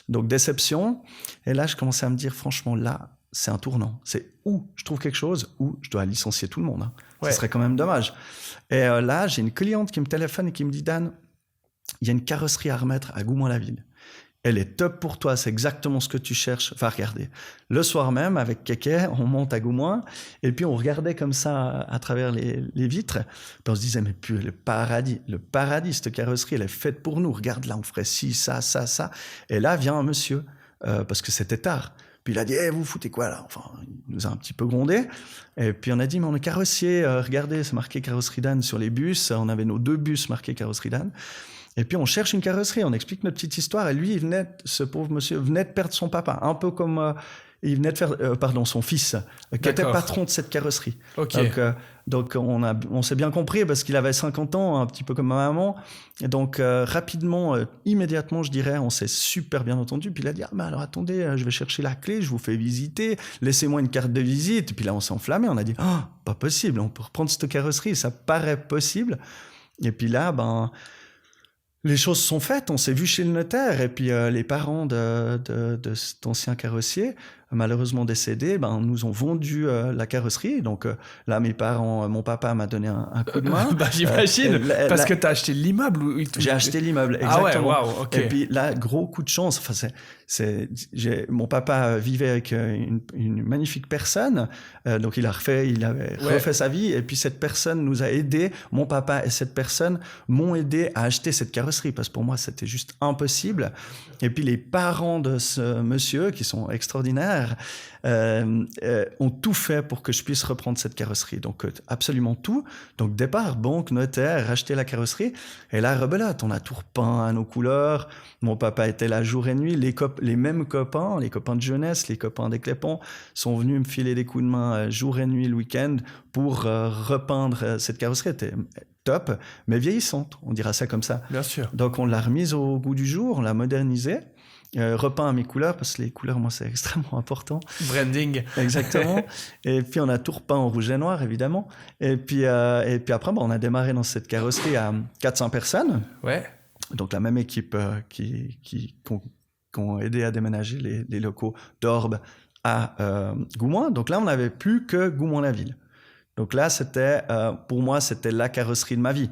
Donc, déception. Et là, je commençais à me dire, franchement, là, c'est un tournant. C'est où je trouve quelque chose, où je dois licencier tout le monde. Ce serait quand même dommage. Et là, j'ai une cliente qui me téléphone et qui me dit, Dan, il y a une carrosserie à remettre à Goumois-la-Ville. Elle est top pour toi, c'est exactement ce que tu cherches. Va regarder. Le soir même, avec Keke, on monte à Goumois et puis on regardait comme ça à travers les vitres. Puis on se disait, mais puis le paradis, cette carrosserie, elle est faite pour nous. Regarde là, on ferait ci, ça. Et là vient un monsieur, parce que c'était tard. Puis il a dit, vous foutez quoi là ? Enfin, il nous a un petit peu grondé. Et puis on a dit, mais on est carrossier, regardez, c'est marqué carrosserie Dan sur les bus. On avait nos 2 bus marqués carrosserie Dan. Et puis on cherche une carrosserie, on explique notre petite histoire. Et lui, ce pauvre monsieur venait de perdre son papa. Un peu comme il venait de faire, son fils, qui était patron de cette carrosserie. Okay. Donc on s'est bien compris parce qu'il avait 50 ans, un petit peu comme ma maman. Et donc rapidement, immédiatement, je dirais, on s'est super bien entendu. Puis il a dit, mais alors attendez, je vais chercher la clé, je vous fais visiter, laissez-moi une carte de visite. Et puis là, on s'est enflammé, on a dit, pas possible, on peut reprendre cette carrosserie, ça paraît possible. Et puis là, les choses sont faites, on s'est vu chez le notaire. Et puis les parents de cet ancien carrossier, malheureusement décédés, nous ont vendu la carrosserie. Donc là, mon papa m'a donné un coup de main. J'imagine, parce que tu as acheté l'immeuble. J'ai acheté l'immeuble, exactement. Ah ouais, wow, okay. Et puis là, gros coup de chance. Mon papa vivait avec une magnifique personne, donc il avait refait sa vie. Et puis cette personne nous a aidés. Mon papa et cette personne m'ont aidé à acheter cette carrosserie parce que pour moi, c'était juste impossible. Et puis les parents de ce monsieur, qui sont extraordinaires, ont tout fait pour que je puisse reprendre cette carrosserie. Donc absolument tout. Donc départ, banque, notaire, racheter la carrosserie. Et là, rebelote, on a tout repeint à nos couleurs. Mon papa était là jour et nuit. Les mêmes copains, les copains de jeunesse, les copains des Clépons, sont venus me filer des coups de main jour et nuit le week-end pour repeindre cette carrosserie. Elle était top, mais vieillissante, on dira ça comme ça. Bien sûr. Donc on l'a remise au goût du jour, on l'a modernisée, repeint à mes couleurs, parce que les couleurs, moi, c'est extrêmement important. Branding. Exactement. Et puis on a tout repeint en rouge et noir, évidemment. Et puis après, on a démarré dans cette carrosserie à 400 personnes. Ouais. Donc la même équipe qui ont aidé à déménager les locaux d'Orbe à Goumois. Donc là, on n'avait plus que Goumois-la-Ville. Donc là, pour moi, c'était la carrosserie de ma vie.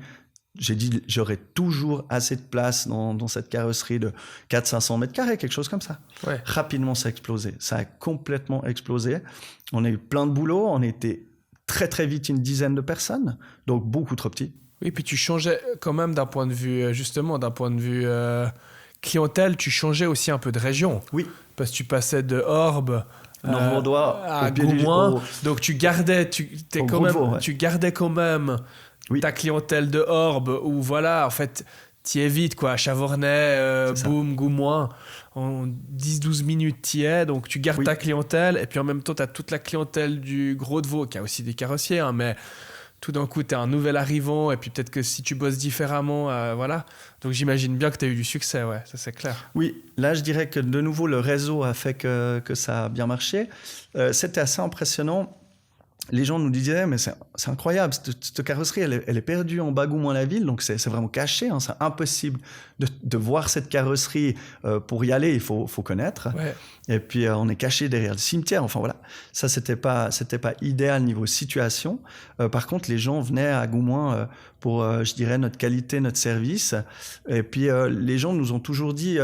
J'ai dit, j'aurais toujours assez de place dans cette carrosserie de 400-500 mètres carrés, quelque chose comme ça. Ouais. Rapidement, ça a explosé. Ça a complètement explosé. On a eu plein de boulot. On était très, très vite une dizaine de personnes. Donc, beaucoup trop petits. Oui, puis tu changeais quand même d'un point de vue, clientèle, tu changeais aussi un peu de région. Oui. Parce que tu passais de Orbe à Goumois. Donc tu gardais, tu gardais quand même ta clientèle de Orbe où voilà, en fait, tu y es vite, quoi. À Chavornay, boum, Goumois. En 10-12 minutes, tu y es. Donc tu gardes ta clientèle. Et puis en même temps, tu as toute la clientèle du Gros de Vaud, qui a aussi des carrossiers, mais tout d'un coup, tu es un nouvel arrivant. Et puis peut-être que si tu bosses différemment, voilà. Donc j'imagine bien que tu as eu du succès, ouais, ça c'est clair. Oui, là je dirais que de nouveau le réseau a fait que ça a bien marché. C'était assez impressionnant. Les gens nous disaient, mais c'est incroyable, cette carrosserie, elle est perdue en bas Goumois-la-Ville, donc c'est vraiment caché, c'est impossible de voir cette carrosserie. Pour y aller, il faut connaître. Ouais. Et puis on est caché derrière le cimetière, enfin voilà. Ça, c'était pas idéal niveau situation. Par contre, les gens venaient à Goumois pour, je dirais, notre qualité, notre service. Et puis les gens nous ont toujours dit,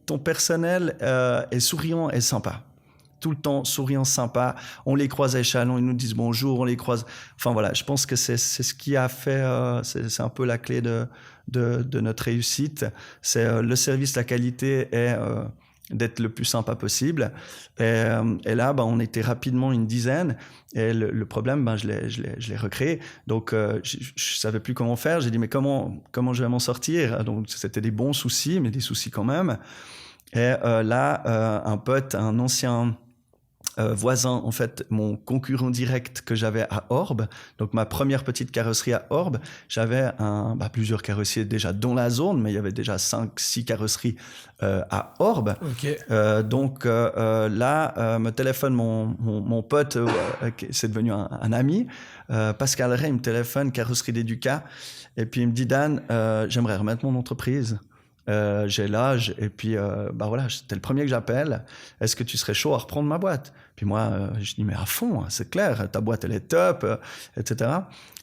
ton personnel est souriant et sympa. Tout le temps souriant, sympa. On les croise à Échalon, ils nous disent bonjour, on les croise. Enfin voilà, je pense que c'est ce qui a fait, c'est un peu la clé de notre réussite. C'est le service, la qualité est d'être le plus sympa possible. Et là, on était rapidement une dizaine. Et le problème, je l'ai recréé. Donc, je savais plus comment faire. J'ai dit, mais comment je vais m'en sortir? Donc, c'était des bons soucis, mais des soucis quand même. Et là, un pote, un ancien voisin, en fait, mon concurrent direct que j'avais à Orbe, donc ma première petite carrosserie à Orbe, j'avais plusieurs carrossiers déjà dans la zone, mais il y avait déjà 5-6 carrosseries à Orbe. Okay. Donc là, me téléphone mon pote, c'est devenu un ami, Pascal Ray, il me téléphone, carrosserie d'Educa, et puis il me dit, Dan, j'aimerais remettre mon entreprise. J'ai l'âge et puis voilà, c'était le premier que j'appelle. Est-ce que tu serais chaud à reprendre ma boîte? Puis moi je dis mais à fond, c'est clair, ta boîte elle est top, etc.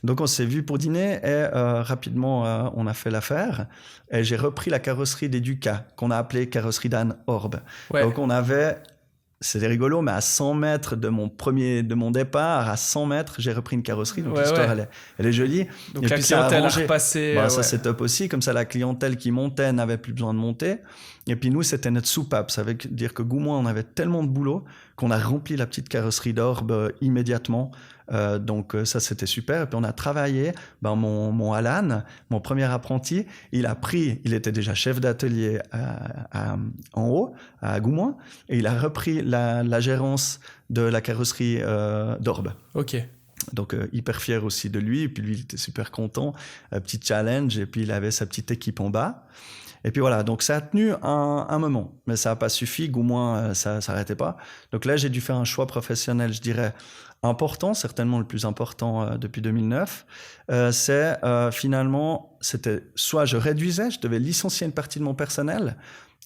Donc on s'est vu pour dîner et rapidement on a fait l'affaire et j'ai repris la carrosserie d'Educa qu'on a appelée carrosserie d'Anne Orbe. Ouais. Donc on avait, c'était rigolo, mais à 100 mètres de mon départ, à 100 mètres, j'ai repris une carrosserie. Donc l'histoire, elle est jolie. Donc et la clientèle a repassé. Ça, c'est top aussi. Comme ça, la clientèle qui montait n'avait plus besoin de monter. Et puis nous, c'était notre soupape. Ça veut dire que Goumois, on avait tellement de boulot qu'on a rempli la petite carrosserie d'Orbe immédiatement. Donc ça, c'était super. Et puis on a travaillé. Mon Alan, mon premier apprenti, il était déjà chef d'atelier en haut, à Goumois, et il a repris la gérance de la carrosserie d'Orbe. Ok. Donc hyper fier aussi de lui. Et puis lui, il était super content. Petit challenge. Et puis il avait sa petite équipe en bas. Et puis voilà, donc ça a tenu un moment, mais ça n'a pas suffi, Goumois, ça s'arrêtait pas. Donc là, j'ai dû faire un choix professionnel, je dirais, important, certainement le plus important depuis 2009. Finalement, c'était soit je devais licencier une partie de mon personnel,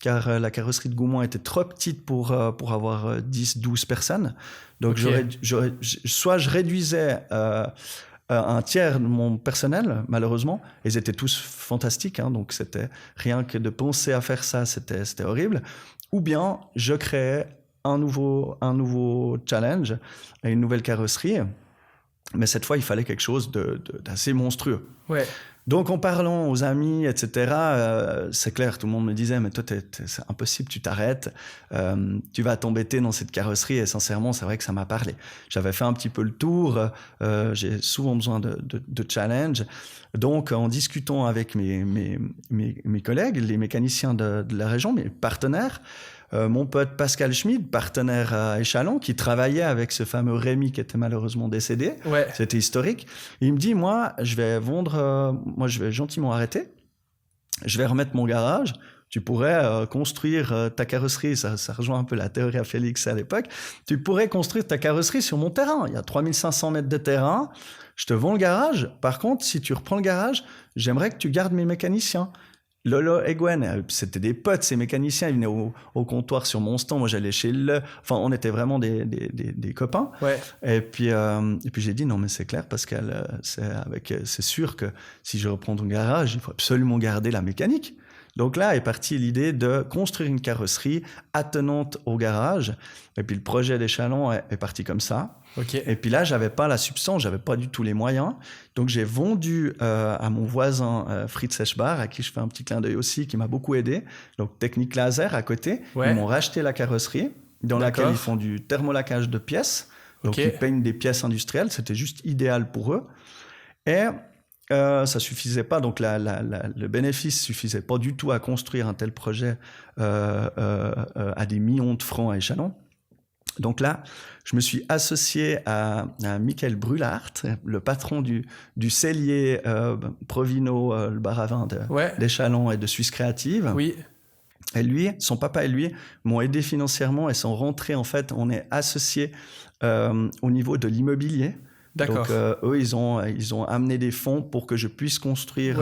car la carrosserie de Goumois était trop petite pour avoir 10-12 personnes. Donc soit je réduisais... un tiers de mon personnel, malheureusement. Ils étaient tous fantastiques, hein, donc c'était rien que de penser à faire ça, c'était horrible. Ou bien je créais un nouveau challenge, une nouvelle carrosserie, mais cette fois il fallait quelque chose d'assez monstrueux. Ouais. Donc, en parlant aux amis, etc., c'est clair, tout le monde me disait, mais toi, c'est impossible, tu t'arrêtes, tu vas t'embêter dans cette carrosserie. Et sincèrement, c'est vrai que ça m'a parlé. J'avais fait un petit peu le tour, j'ai souvent besoin de challenge. Donc, en discutant avec mes collègues, les mécaniciens de la région, mes partenaires, mon pote Pascal Schmid, partenaire à Échalon, qui travaillait avec ce fameux Rémi qui était malheureusement décédé. Ouais. C'était historique. Il me dit, moi, je vais gentiment arrêter. Je vais remettre mon garage. Tu pourrais construire ta carrosserie. Ça rejoint un peu la théorie à Félix à l'époque. Tu pourrais construire ta carrosserie sur mon terrain. Il y a 3500 mètres de terrain. Je te vends le garage. Par contre, si tu reprends le garage, j'aimerais que tu gardes mes mécaniciens. Lolo et Gwen, c'était des potes, ces mécaniciens, ils venaient au comptoir sur mon stand, moi j'allais chez eux, enfin on était vraiment des copains. Ouais. Et puis j'ai dit non mais c'est clair Pascal, c'est sûr que si je reprends ton garage, il faut absolument garder la mécanique. Donc là est partie l'idée de construire une carrosserie attenante au garage. Et puis le projet d'Échalon est parti comme ça. Okay. Et puis là, j'avais pas la substance, j'avais pas du tout les moyens. Donc j'ai vendu à mon voisin Fritz Eschbar, à qui je fais un petit clin d'œil aussi, qui m'a beaucoup aidé. Donc Technique Laser à côté. Ouais. Ils m'ont racheté la carrosserie, dans laquelle ils font du thermolacage de pièces. Donc ils peignent des pièces industrielles. C'était juste idéal pour eux. Et ça suffisait pas, donc le bénéfice suffisait pas du tout à construire un tel projet à des millions de francs à Échalon. Donc là, je me suis associé à Michael Brulart, le patron du cellier Provino, le bar à vin d'Échalon et de Suisse Créative. Oui. Et lui, son papa et lui m'ont aidé financièrement et sont rentrés, en fait, on est associés au niveau de l'immobilier. D'accord. Donc, eux, ils ont amené des fonds pour que je puisse construire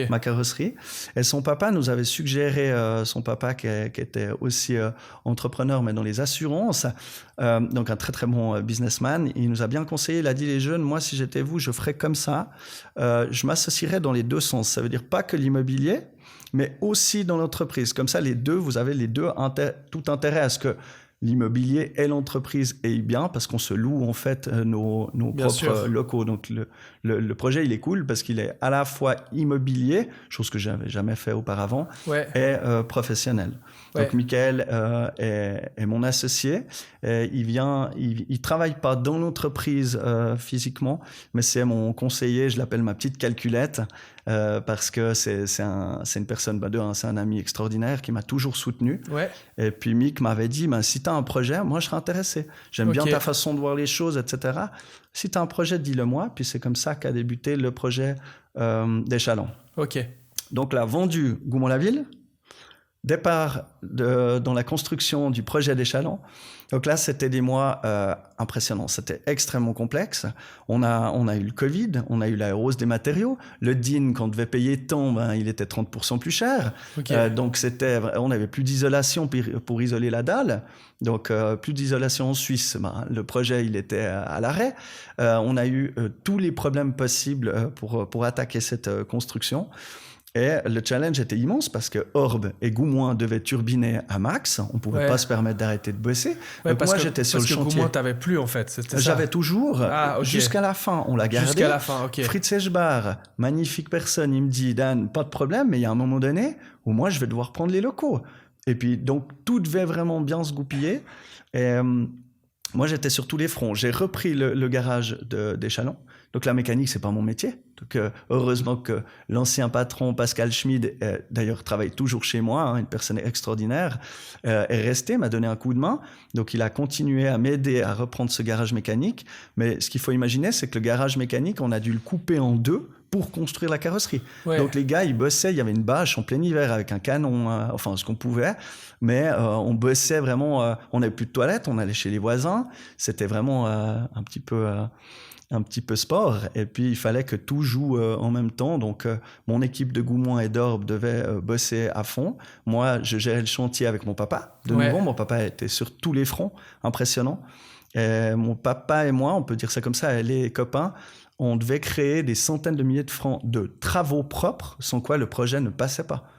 ma carrosserie. Et son papa nous avait suggéré, son papa qui était aussi entrepreneur, mais dans les assurances, donc un très, très bon businessman, il nous a bien conseillé, il a dit, les jeunes, moi, si j'étais vous, je ferais comme ça. Je m'associerais dans les deux sens. Ça veut dire pas que l'immobilier, mais aussi dans l'entreprise. Comme ça, les deux, vous avez les deux tout intérêt à ce que l'immobilier et l'entreprise aillent bien parce qu'on se loue en fait nos propres locaux. Donc le projet il est cool parce qu'il est à la fois immobilier, chose que j'avais jamais fait auparavant, et professionnel. Ouais. Donc Michael est mon associé. Il travaille pas dans l'entreprise physiquement, mais c'est mon conseiller. Je l'appelle ma petite calculette. Parce que c'est une personne, c'est un ami extraordinaire qui m'a toujours soutenu. Ouais. Et puis Mick m'avait dit, si tu as un projet, moi je serais intéressé. J'aime bien ta façon de voir les choses, etc. Si tu as un projet, dis-le-moi. Puis c'est comme ça qu'a débuté le projet d'Échalon. Okay. Donc là, vendu Goumois-la-Ville, départ dans la construction du projet d'Échalon. Donc là, c'était des mois impressionnants. C'était extrêmement complexe. On a eu le Covid, on a eu la hausse des matériaux. Le DIN, qu'on devait payer tant, il était 30% plus cher. Okay. Donc on n'avait plus d'isolation pour isoler la dalle. Donc plus d'isolation en Suisse. Le projet, il était à l'arrêt. On a eu tous les problèmes possibles pour attaquer cette construction. Et le challenge était immense parce que Orbe et Goumois devaient turbiner à max. On ne pouvait pas se permettre d'arrêter de bosser. Donc moi, j'étais sur le chantier. Parce que Goumois, tu n'avais plus en fait. J'avais toujours. Jusqu'à la fin, on l'a gardé. Jusqu'à la fin, ok. Fritz Eschbar, magnifique personne, il me dit, Dan, pas de problème, mais il y a un moment donné où moi, je vais devoir prendre les locaux. Et puis, donc, tout devait vraiment bien se goupiller. Et moi, j'étais sur tous les fronts. J'ai repris le garage d'Échalon. Donc, la mécanique, c'est pas mon métier. Donc, heureusement que l'ancien patron, Pascal Schmid, d'ailleurs, travaille toujours chez moi, hein, une personne extraordinaire, est resté, m'a donné un coup de main. Donc, il a continué à m'aider à reprendre ce garage mécanique. Mais ce qu'il faut imaginer, c'est que le garage mécanique, on a dû le couper en deux pour construire la carrosserie. Ouais. Donc, les gars, ils bossaient. Il y avait une bâche en plein hiver avec un canon, enfin, ce qu'on pouvait. Mais on bossait vraiment. On n'avait plus de toilettes. On allait chez les voisins. C'était vraiment un petit peu sport. Et puis, il fallait que tout joue en même temps. Donc, mon équipe de Goumoin et d'Orbe devait bosser à fond. Moi, je gérais le chantier avec mon papa. De nouveau, mon papa était sur tous les fronts. Impressionnant. Et mon papa et moi, on peut dire ça comme ça, les copains, on devait créer des centaines de milliers de francs de travaux propres, sans quoi le projet ne passait pas.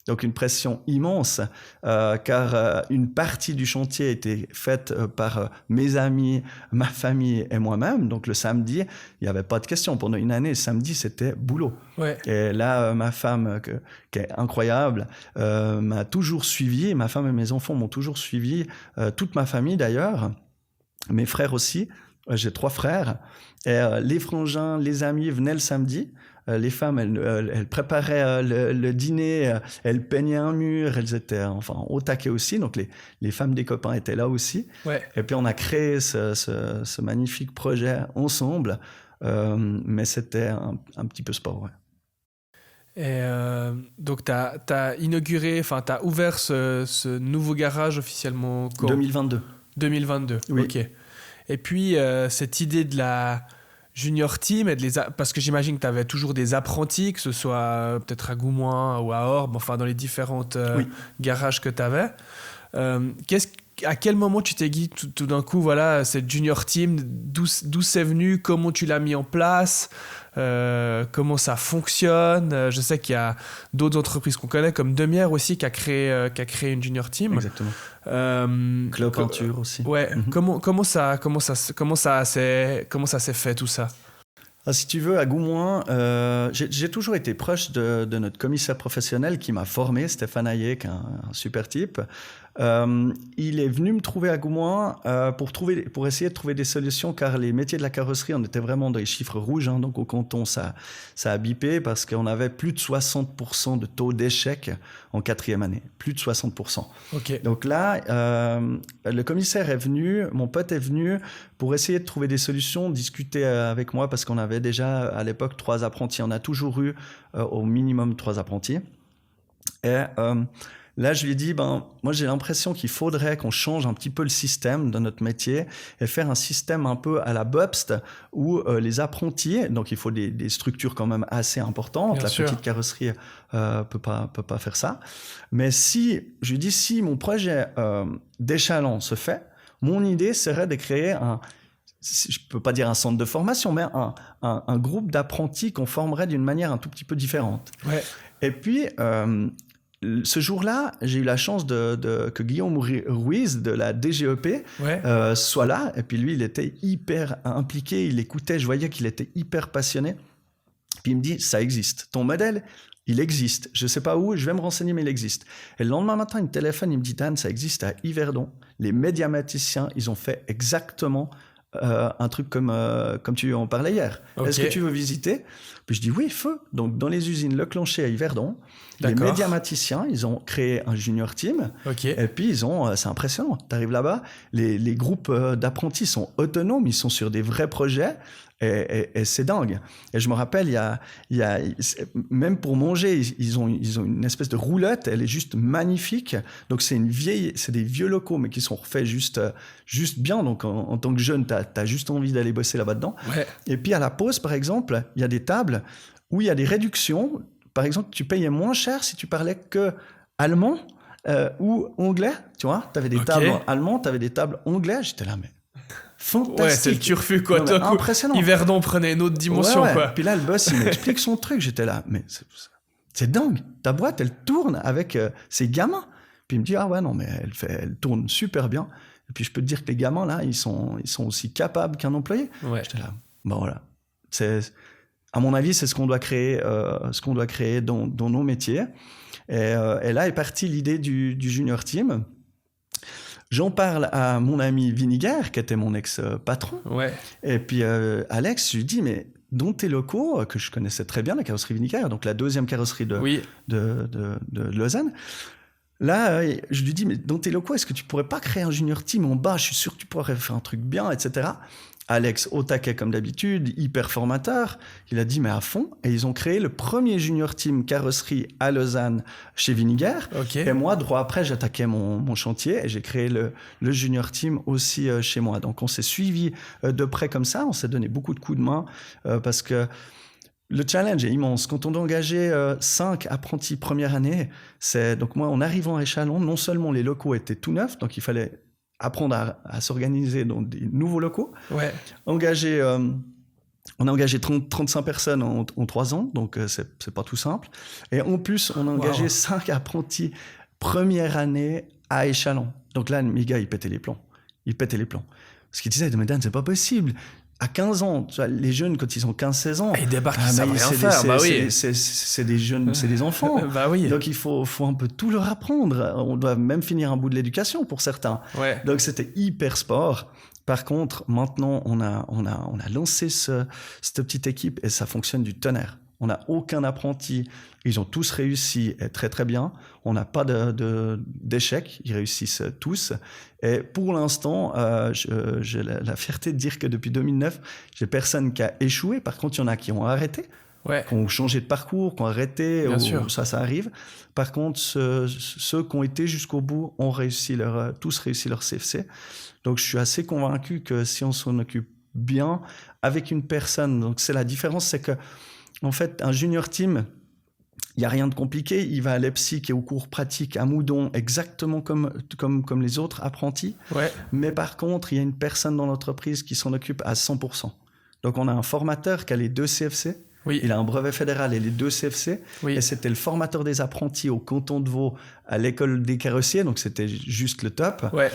Donc une pression immense, car une partie du chantier était faite par mes amis, ma famille et moi-même. Donc le samedi, il n'y avait pas de question. Pendant une année, le samedi, c'était boulot. Ouais. Et là, ma femme, qui est incroyable, m'a toujours suivi. Ma femme et mes enfants m'ont toujours suivi. Toute ma famille d'ailleurs, mes frères aussi. J'ai 3 frères. Et les frangins, les amis venaient le samedi. Les femmes, elles préparaient le dîner, elles peignaient un mur, elles étaient au taquet aussi. Donc, les femmes des copains étaient là aussi. Ouais. Et puis, on a créé ce magnifique projet ensemble. Mais c'était un petit peu sport, ouais. Et donc, tu as inauguré, tu as ouvert ce nouveau garage officiellement quand 2022. 2022, oui. Ok. Et puis, cette idée de la junior team, parce que j'imagine que tu avais toujours des apprentis, que ce soit peut-être à Goumoin ou à Orbe, enfin dans les différentes garages que tu avais. À quel moment tu t'es dit tout d'un coup, voilà, cette junior team, d'où c'est venu, comment tu l'as mis en place, comment ça fonctionne? Je sais qu'il y a d'autres entreprises qu'on connaît, comme Demière aussi, qui a créé une junior team. Exactement. Club Peinture aussi. Ouais. Comment ça s'est fait tout ça? Si tu veux, à Goumoin, j'ai toujours été proche de notre commissaire professionnel qui m'a formé, Stéphane Hayek, un super type. Il est venu me trouver à Goumoin pour essayer de trouver des solutions, car les métiers de la carrosserie, on était vraiment dans les chiffres rouges. Hein, donc au canton, ça a bipé parce qu'on avait plus de 60% de taux d'échec en 4e année. Plus de 60%. Okay. Donc là, le commissaire est venu, mon pote est venu pour essayer de trouver des solutions, discuter avec moi parce qu'on avait déjà à l'époque 3 apprentis. On a toujours eu au minimum 3 apprentis. Et là, je lui ai dit, moi, j'ai l'impression qu'il faudrait qu'on change un petit peu le système de notre métier et faire un système un peu à la Bobst où les apprentis, donc il faut des structures quand même assez importantes. Bien sûr. Petite carrosserie peut pas faire ça. Mais je lui dis, si mon projet d'Échalon se fait, mon idée serait de créer je peux pas dire un centre de formation, mais un groupe d'apprentis qu'on formerait d'une manière un tout petit peu différente. Ouais. Et puis, ce jour-là, j'ai eu la chance que Guillaume Ruiz de la DGEP soit là. Et puis lui, il était hyper impliqué, il écoutait, je voyais qu'il était hyper passionné. Puis il me dit, ça existe. Ton modèle, il existe. Je ne sais pas où, je vais me renseigner, mais il existe. Et le lendemain matin, il me téléphone, il me dit, Dan, ça existe à Yverdon. Les médiamaticiens, ils ont fait exactement un truc comme tu en parlais hier. Okay. Est-ce que tu veux visiter? Puis je dis oui, feu. Donc dans les usines Leclanché à Yverdon, les médiamaticiens, ils ont créé un junior team. Okay. Et puis c'est impressionnant. Tu arrives là-bas, les groupes d'apprentis sont autonomes, ils sont sur des vrais projets. Et c'est dingue. Et je me rappelle, il y a même pour manger, ils ont une espèce de roulotte. Elle est juste magnifique. Donc c'est des vieux locaux, mais qui sont refaits juste bien. Donc en tant que jeune, t'as juste envie d'aller bosser là-bas dedans. Ouais. Et puis à la pause, par exemple, il y a des tables où il y a des réductions. Par exemple, tu payais moins cher si tu parlais que allemand ou anglais. Tu vois, t'avais des tables allemands, t'avais des tables anglais. J'étais là, mais fantastique. Ouais, c'est le turfu, quoi. Non, impressionnant. Yverdon prenait une autre dimension, quoi. Puis là, le boss, il m'explique son truc. J'étais là, mais c'est dingue. Ta boîte, elle tourne avec ces gamins. Puis il me dit, ah ouais, non, mais elle tourne super bien. Et puis je peux te dire que les gamins, là, ils sont aussi capables qu'un employé. Ouais. J'étais là, voilà. À mon avis, c'est ce qu'on doit créer dans nos métiers. Et là est partie l'idée du junior team. J'en parle à mon ami Viniger, qui était mon ex-patron. Ouais. Et puis Alex, je lui dis, mais dans tes locaux, que je connaissais très bien, la carrosserie Viniger, donc la deuxième carrosserie de Lausanne, là, je lui dis, mais dans tes locaux, est-ce que tu pourrais pas créer un junior team en bas? Je suis sûr que tu pourrais faire un truc bien, etc. Alex, au taquet comme d'habitude, hyper formateur, il a dit mais à fond, et ils ont créé le premier junior team carrosserie à Lausanne chez Viniger. Okay. Et moi, droit après, j'attaquais mon chantier et j'ai créé le junior team aussi chez moi. Donc on s'est suivi de près comme ça, on s'est donné beaucoup de coups de main parce que le challenge est immense. Quand on doit engager 5 apprentis première année, donc moi, en arrivant à Échalon, non seulement les locaux étaient tout neufs, donc il fallait apprendre à s'organiser dans des nouveaux locaux. Ouais. On a engagé 35 personnes en 3 ans, donc c'est pas tout simple. Et en plus, on a engagé 5 apprentis première année à Échalon. Donc là, mes gars, ils pétaient les plombs. Parce qu'ils disaient, mais Dan, c'est pas possible. À 15 ans, tu vois, les jeunes, quand ils ont 15-16 ans... Ils débarquent, ils savent rien faire, c'est des jeunes, c'est des enfants. Oui. Donc, il faut un peu tout leur apprendre. On doit même finir un bout de l'éducation pour certains. Ouais. Donc, c'était hyper sport. Par contre, maintenant, on a lancé cette petite équipe et ça fonctionne du tonnerre. On n'a aucun apprenti. Ils ont tous réussi très, très bien. On n'a pas d'échec. Ils réussissent tous. Et pour l'instant, j'ai la fierté de dire que depuis 2009, j'ai personne qui a échoué. Par contre, il y en a qui ont arrêté, qui ont changé de parcours, qui ont arrêté. Bien sûr. Ça arrive. Par contre, ceux qui ont été jusqu'au bout ont tous réussi leur CFC. Donc, je suis assez convaincu que si on s'en occupe bien avec une personne, donc c'est la différence, c'est que en fait, un junior team, il n'y a rien de compliqué. Il va à l'EPSIC et au cours pratique à Moudon, exactement comme les autres apprentis. Ouais. Mais par contre, il y a une personne dans l'entreprise qui s'en occupe à 100%. Donc, on a un formateur qui a les 2 CFC. Oui. Il a un brevet fédéral et les 2 CFC. Oui. Et c'était le formateur des apprentis au canton de Vaud à l'école des carrossiers. Donc, c'était juste le top. Ouais.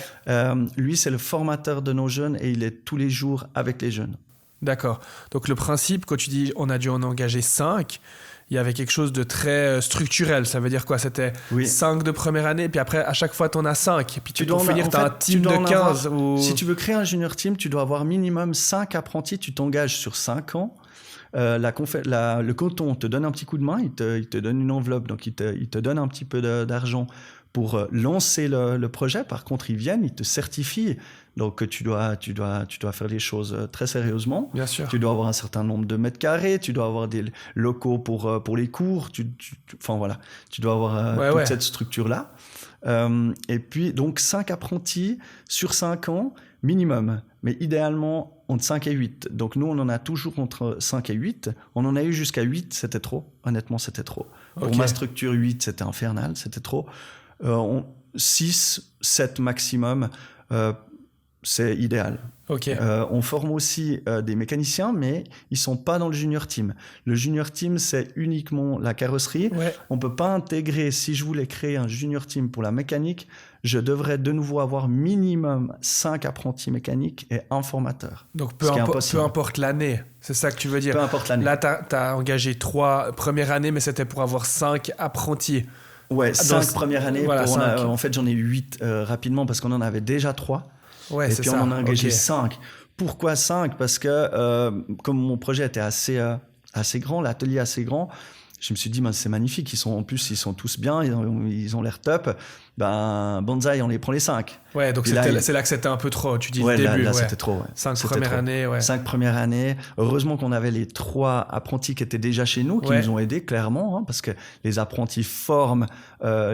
Lui, c'est le formateur de nos jeunes et il est tous les jours avec les jeunes. D'accord. Donc, le principe, quand tu dis on a dû en engager 5, il y avait quelque chose de très structurel. Ça veut dire quoi? C'était 5 de première année, puis après, à chaque fois, tu en as 5. Et puis, tu dois finir, tu as un team de 15. Si tu veux créer un junior team, tu dois avoir minimum 5 apprentis. Tu t'engages sur 5 ans. Le canton te donne un petit coup de main. Il te donne une enveloppe. Donc, il te donne un petit peu d'argent pour lancer le projet. Par contre, ils viennent, ils te certifient. Donc, tu dois faire les choses très sérieusement. Bien sûr. Tu dois avoir un certain nombre de mètres carrés. Tu dois avoir des locaux pour les cours. Enfin, voilà. Tu dois avoir toute cette structure-là. Et puis, donc, 5 apprentis sur 5 ans minimum. Mais idéalement, entre 5 et 8. Donc, nous, on en a toujours entre 5 et 8. On en a eu jusqu'à 8. C'était trop. Honnêtement, c'était trop. Pour ma structure, 8, c'était infernal. C'était trop. 6, 7 maximum, c'est idéal. Okay. On forme aussi des mécaniciens, mais ils ne sont pas dans le junior team. Le junior team, c'est uniquement la carrosserie. Ouais. On ne peut pas intégrer, si je voulais créer un junior team pour la mécanique, je devrais de nouveau avoir minimum 5 apprentis mécaniques et un formateur. Donc peu importe l'année, c'est ça que tu veux dire? Peu importe l'année. Là, tu as engagé 3 première année, mais c'était pour avoir 5 apprentis. Ouais, 5 premières années. Voilà, en fait, j'en ai eu 8 rapidement parce qu'on en avait déjà 3. Ouais, et puis on en a engagé 5. Pourquoi 5? Parce que comme mon projet était assez grand, l'atelier assez grand, je me suis dit, c'est magnifique. Ils sont tous bien, ils ont l'air top. Banzai, on les prend les 5. Ouais, donc c'est là que c'était un peu trop, tu dis le début. Là, c'était trop. 5 premières années, 5 premières années. Heureusement qu'on avait les 3 apprentis qui étaient déjà chez nous, qui nous ont aidés, clairement, parce que les apprentis forment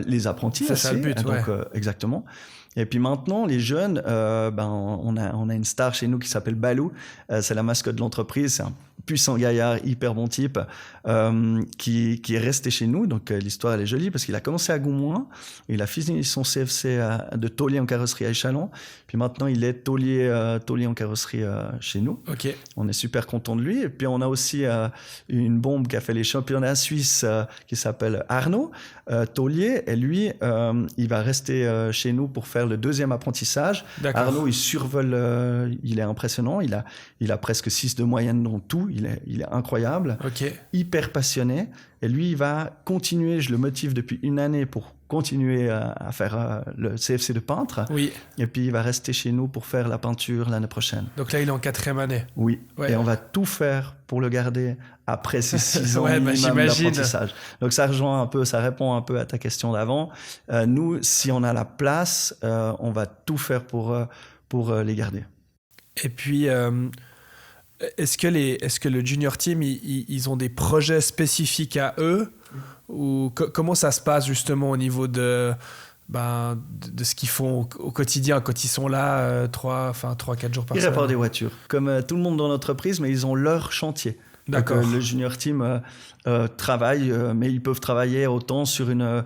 les apprentis. C'est ça le but, donc, exactement. Et puis maintenant, les jeunes, on a une star chez nous qui s'appelle Balou. C'est la mascotte de l'entreprise. C'est un puissant gaillard, hyper bon type, qui est resté chez nous. Donc l'histoire, elle est jolie parce qu'il a commencé à Goumouin. Il a fini son CFC de taulier en carrosserie à Échalon. Puis maintenant, il est taulier en carrosserie chez nous. Okay. On est super content de lui. Et puis on a aussi une bombe qui a fait les championnats suisses qui s'appelle Arnaud, taulier. Et lui, il va rester chez nous pour faire le 2e apprentissage. D'accord. Arnaud, il survole, il est impressionnant. Il a presque 6 de moyenne dans tout. Il est incroyable. Okay. Hyper passionné. Et lui, il va continuer. Je le motive depuis une année pour continuer à faire le CFC de peintre. Oui. Et puis, il va rester chez nous pour faire la peinture l'année prochaine. Donc là, il est en 4e année. Oui. Ouais. Et on va tout faire pour le garder après ces 6 ans minimum d'apprentissage. Donc, ça répond un peu à ta question d'avant. Nous, si on a la place, on va tout faire pour les garder. Et puis, est-ce que le junior team, ils ont des projets spécifiques à eux ou comment ça se passe justement au niveau de ce qu'ils font au quotidien quand ils sont là 3-4 jours par semaine? Ils réparent des voitures, comme tout le monde dans l'entreprise, mais ils ont leur chantier. D'accord. Donc, le junior team travaille, mais ils peuvent travailler autant sur une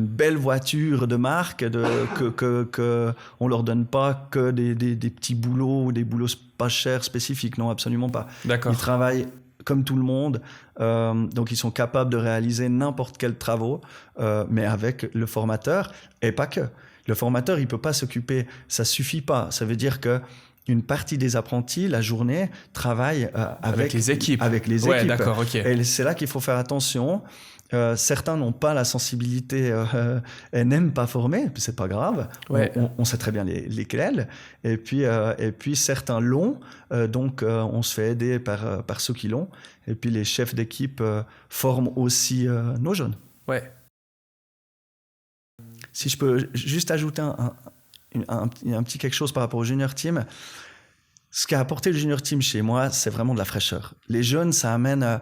belle voiture de marque que on leur donne pas que des petits boulots ou des boulots pas chers spécifiques. Non, absolument pas. D'accord. Ils travaillent comme tout le monde, donc ils sont capables de réaliser n'importe quel travaux, mais avec le formateur et pas que. Le formateur, il peut pas s'occuper, ça suffit pas. Ça veut dire que une partie des apprentis, la journée, travaille avec les équipes. Ouais, d'accord, ok. Et c'est là qu'il faut faire attention. Certains n'ont pas la sensibilité et n'aiment pas former, puis c'est pas grave. Ouais. On sait très bien lesquels. Et puis certains l'ont, donc on se fait aider par ceux qui l'ont. Et puis les chefs d'équipe forment aussi nos jeunes. Ouais. Si je peux juste ajouter un petit quelque chose par rapport au junior team. Ce qu'a apporté le junior team chez moi, c'est vraiment de la fraîcheur. Les jeunes, ça amène...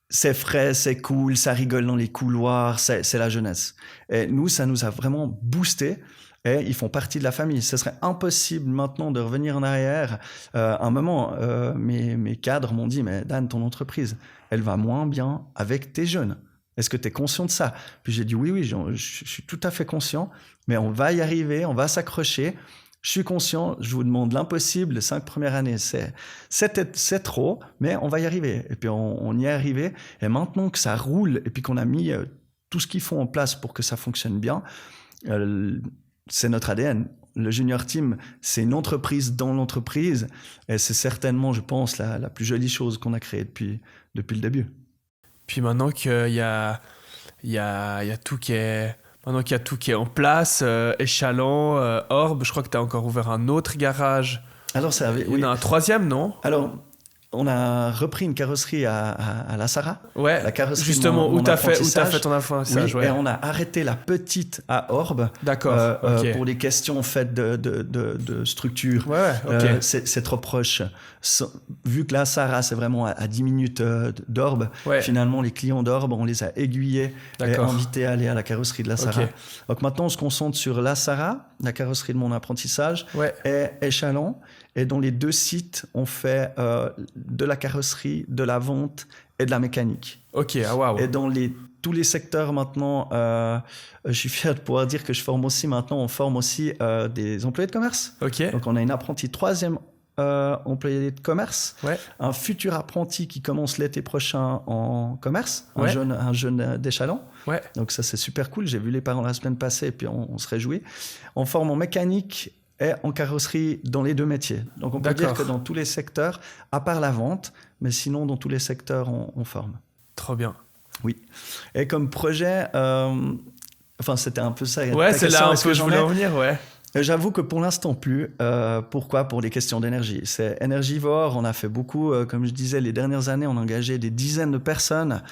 c'est frais, c'est cool, ça rigole dans les couloirs, c'est la jeunesse. Et nous, ça nous a vraiment boosté. Et ils font partie de la famille. Ce serait impossible maintenant de revenir en arrière. Un moment, mes cadres m'ont dit « Mais Dan, ton entreprise, elle va moins bien avec tes jeunes. Est-ce que tu es conscient de ça ?» Puis j'ai dit « Oui, je suis tout à fait conscient, mais on va y arriver, on va s'accrocher. Je suis conscient, je vous demande l'impossible, les 5 premières années, c'est trop, mais on va y arriver. » Et puis on y est arrivé. Et maintenant que ça roule et puis qu'on a mis tout ce qu'il faut en place pour que ça fonctionne bien, c'est notre ADN. Le junior team, c'est une entreprise dans l'entreprise et c'est certainement, je pense, la plus jolie chose qu'on a créée depuis le début. Puis maintenant qu'il y a tout qui est... Maintenant qu'il y a tout qui est en place, Échallens, Orbe, je crois que tu as encore ouvert un autre garage. Alors, il y en a un 3e, non? Alors, on a repris une carrosserie à La Sarah. Ouais, la carrosserie justement, où tu as fait ton apprentissage. Oui, ouais. Et on a arrêté la petite à Orbe. D'accord, ok. Pour des questions en fait, de structure. Ouais, ok. C'est trop proche. Vu que La Sarah, c'est vraiment à 10 minutes d'Orbe, ouais. Finalement, les clients d'Orbe, on les a aiguillés et invités à aller à la carrosserie de La Sarah. Okay. Donc maintenant, on se concentre sur La Sarah, la carrosserie de mon apprentissage, ouais. et Échallens. Et dans les 2 sites, on fait de la carrosserie, de la vente et de la mécanique. Ok, ah waouh. Et dans tous les secteurs maintenant, je suis fier de pouvoir dire que je forme aussi maintenant, on forme aussi des employés de commerce. Ok. Donc on a une apprentie 3e employé de commerce, ouais. Un futur apprenti qui commence l'été prochain en commerce, ouais. un jeune d'Échallens. Ouais. Donc ça c'est super cool, j'ai vu les parents la semaine passée et puis on se réjouit. On forme en mécanique et en carrosserie dans les 2 métiers. Donc on peut dire que dans tous les secteurs, à part la vente, mais sinon dans tous les secteurs, on forme. Trop bien. Oui. Et comme projet, c'était un peu ça. Ouais, c'est là un peu je voulais en venir, ouais. J'avoue que pour l'instant plus. Pourquoi? Pour les questions d'énergie. C'est énergivore, on a fait beaucoup. Comme je disais, les dernières années, on a engagé des dizaines de personnes.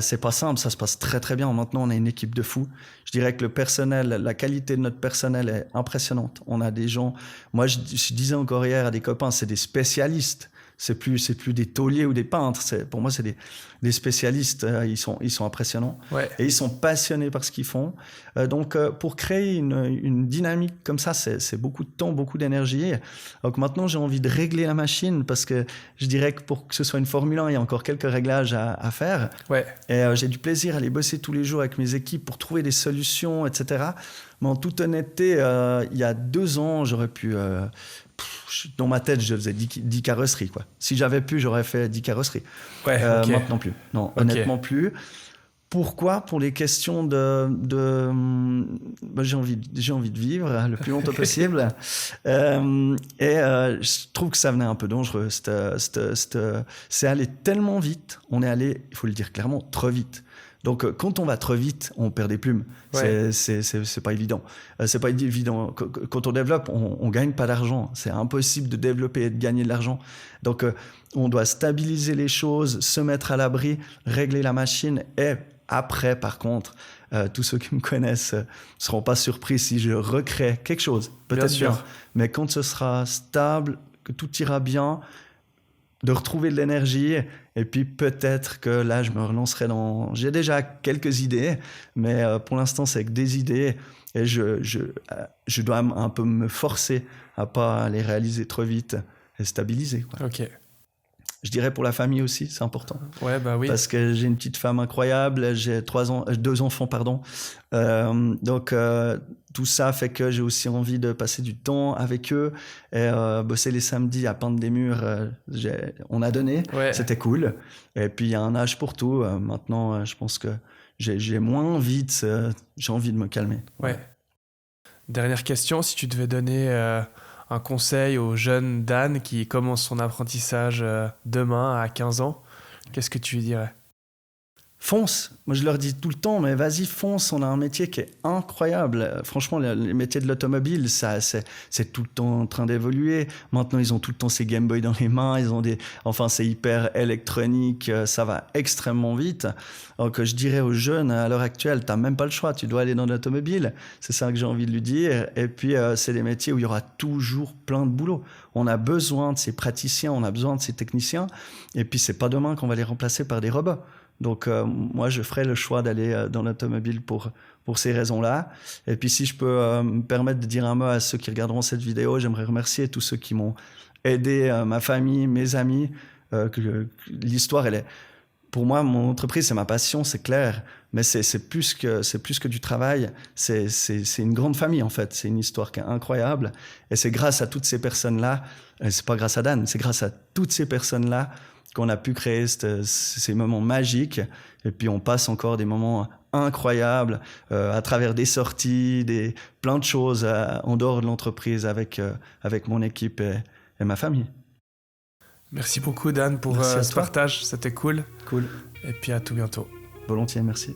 C'est pas simple, ça se passe très très bien. Maintenant, on a une équipe de fous. Je dirais que le personnel, la qualité de notre personnel est impressionnante. On a des gens... Moi, je disais encore hier à des copains, c'est des spécialistes. C'est plus des tauliers ou des peintres. Pour moi, c'est des spécialistes. Ils sont impressionnants. Ouais. Et ils sont passionnés par ce qu'ils font. Donc, pour créer une dynamique comme ça, c'est beaucoup de temps, beaucoup d'énergie. Donc maintenant, j'ai envie de régler la machine parce que je dirais que pour que ce soit une Formule 1, il y a encore quelques réglages à faire. Ouais. Et j'ai du plaisir à aller bosser tous les jours avec mes équipes pour trouver des solutions, etc. Mais en toute honnêteté, il y a 2 ans, j'aurais pu... dans ma tête, je faisais 10 carrosseries, quoi. Si j'avais pu, j'aurais fait 10 carrosseries. Ouais, okay. Maintenant plus. Non, honnêtement plus. Pourquoi? Pour les questions j'ai envie de vivre le plus longtemps possible. Je trouve que ça venait un peu dangereux. C'est allé tellement vite. On est allé, il faut le dire clairement, trop vite. Donc, quand on va trop vite, on perd des plumes. Ouais. C'est pas évident. C'est pas évident. Quand on développe, on gagne pas d'argent. C'est impossible de développer et de gagner de l'argent. Donc, on doit stabiliser les choses, se mettre à l'abri, régler la machine. Et après, par contre, tous ceux qui me connaissent ne seront pas surpris si je recrée quelque chose. Peut-être bien. Mais quand ce sera stable, que tout ira bien, de retrouver de l'énergie, et puis peut-être que là je me relancerai dans... J'ai déjà quelques idées, mais pour l'instant c'est que des idées, et je dois un peu me forcer à pas les réaliser trop vite et stabiliser, quoi. Ok. Je dirais pour la famille aussi, c'est important. Ouais, bah oui. Parce que j'ai une petite femme incroyable, j'ai 2 enfants, pardon. Donc, tout ça fait que j'ai aussi envie de passer du temps avec eux et bosser les samedis à peindre des murs. On a donné, c'était cool. Et puis, il y a un âge pour tout. Maintenant, je pense que j'ai moins envie j'ai envie de me calmer. Ouais. Dernière question, si tu devais donner un conseil au jeune Dan qui commence son apprentissage demain à 15 ans, qu'est-ce que tu lui dirais ? Fonce. Moi, je leur dis tout le temps, mais vas-y, fonce. On a un métier qui est incroyable. Franchement, les métiers de l'automobile, c'est tout le temps en train d'évoluer. Maintenant, ils ont tout le temps ces Game Boy dans les mains. C'est hyper électronique. Ça va extrêmement vite. Donc, je dirais aux jeunes, à l'heure actuelle, t'as même pas le choix. Tu dois aller dans l'automobile. C'est ça que j'ai envie de lui dire. Et puis, c'est des métiers où il y aura toujours plein de boulot. On a besoin de ces praticiens, on a besoin de ces techniciens. Et puis, c'est pas demain qu'on va les remplacer par des robots. Donc, moi, je ferai le choix d'aller dans l'automobile pour ces raisons-là. Et puis, si je peux me permettre de dire un mot à ceux qui regarderont cette vidéo, j'aimerais remercier tous ceux qui m'ont aidé, ma famille, mes amis. L'histoire, elle est... Pour moi, mon entreprise, c'est ma passion, c'est clair. Mais c'est plus que du travail. C'est une grande famille, en fait. C'est une histoire qui est incroyable. Et c'est grâce à toutes ces personnes-là, et c'est pas grâce à Dan, c'est grâce à toutes ces personnes-là qu'on a pu créer ces moments magiques. Et puis, on passe encore des moments incroyables à travers des sorties, plein de choses en dehors de l'entreprise avec mon équipe et ma famille. Merci beaucoup, Dan, pour ce partage. C'était cool. Cool. Et puis, à tout bientôt. Volontiers, merci.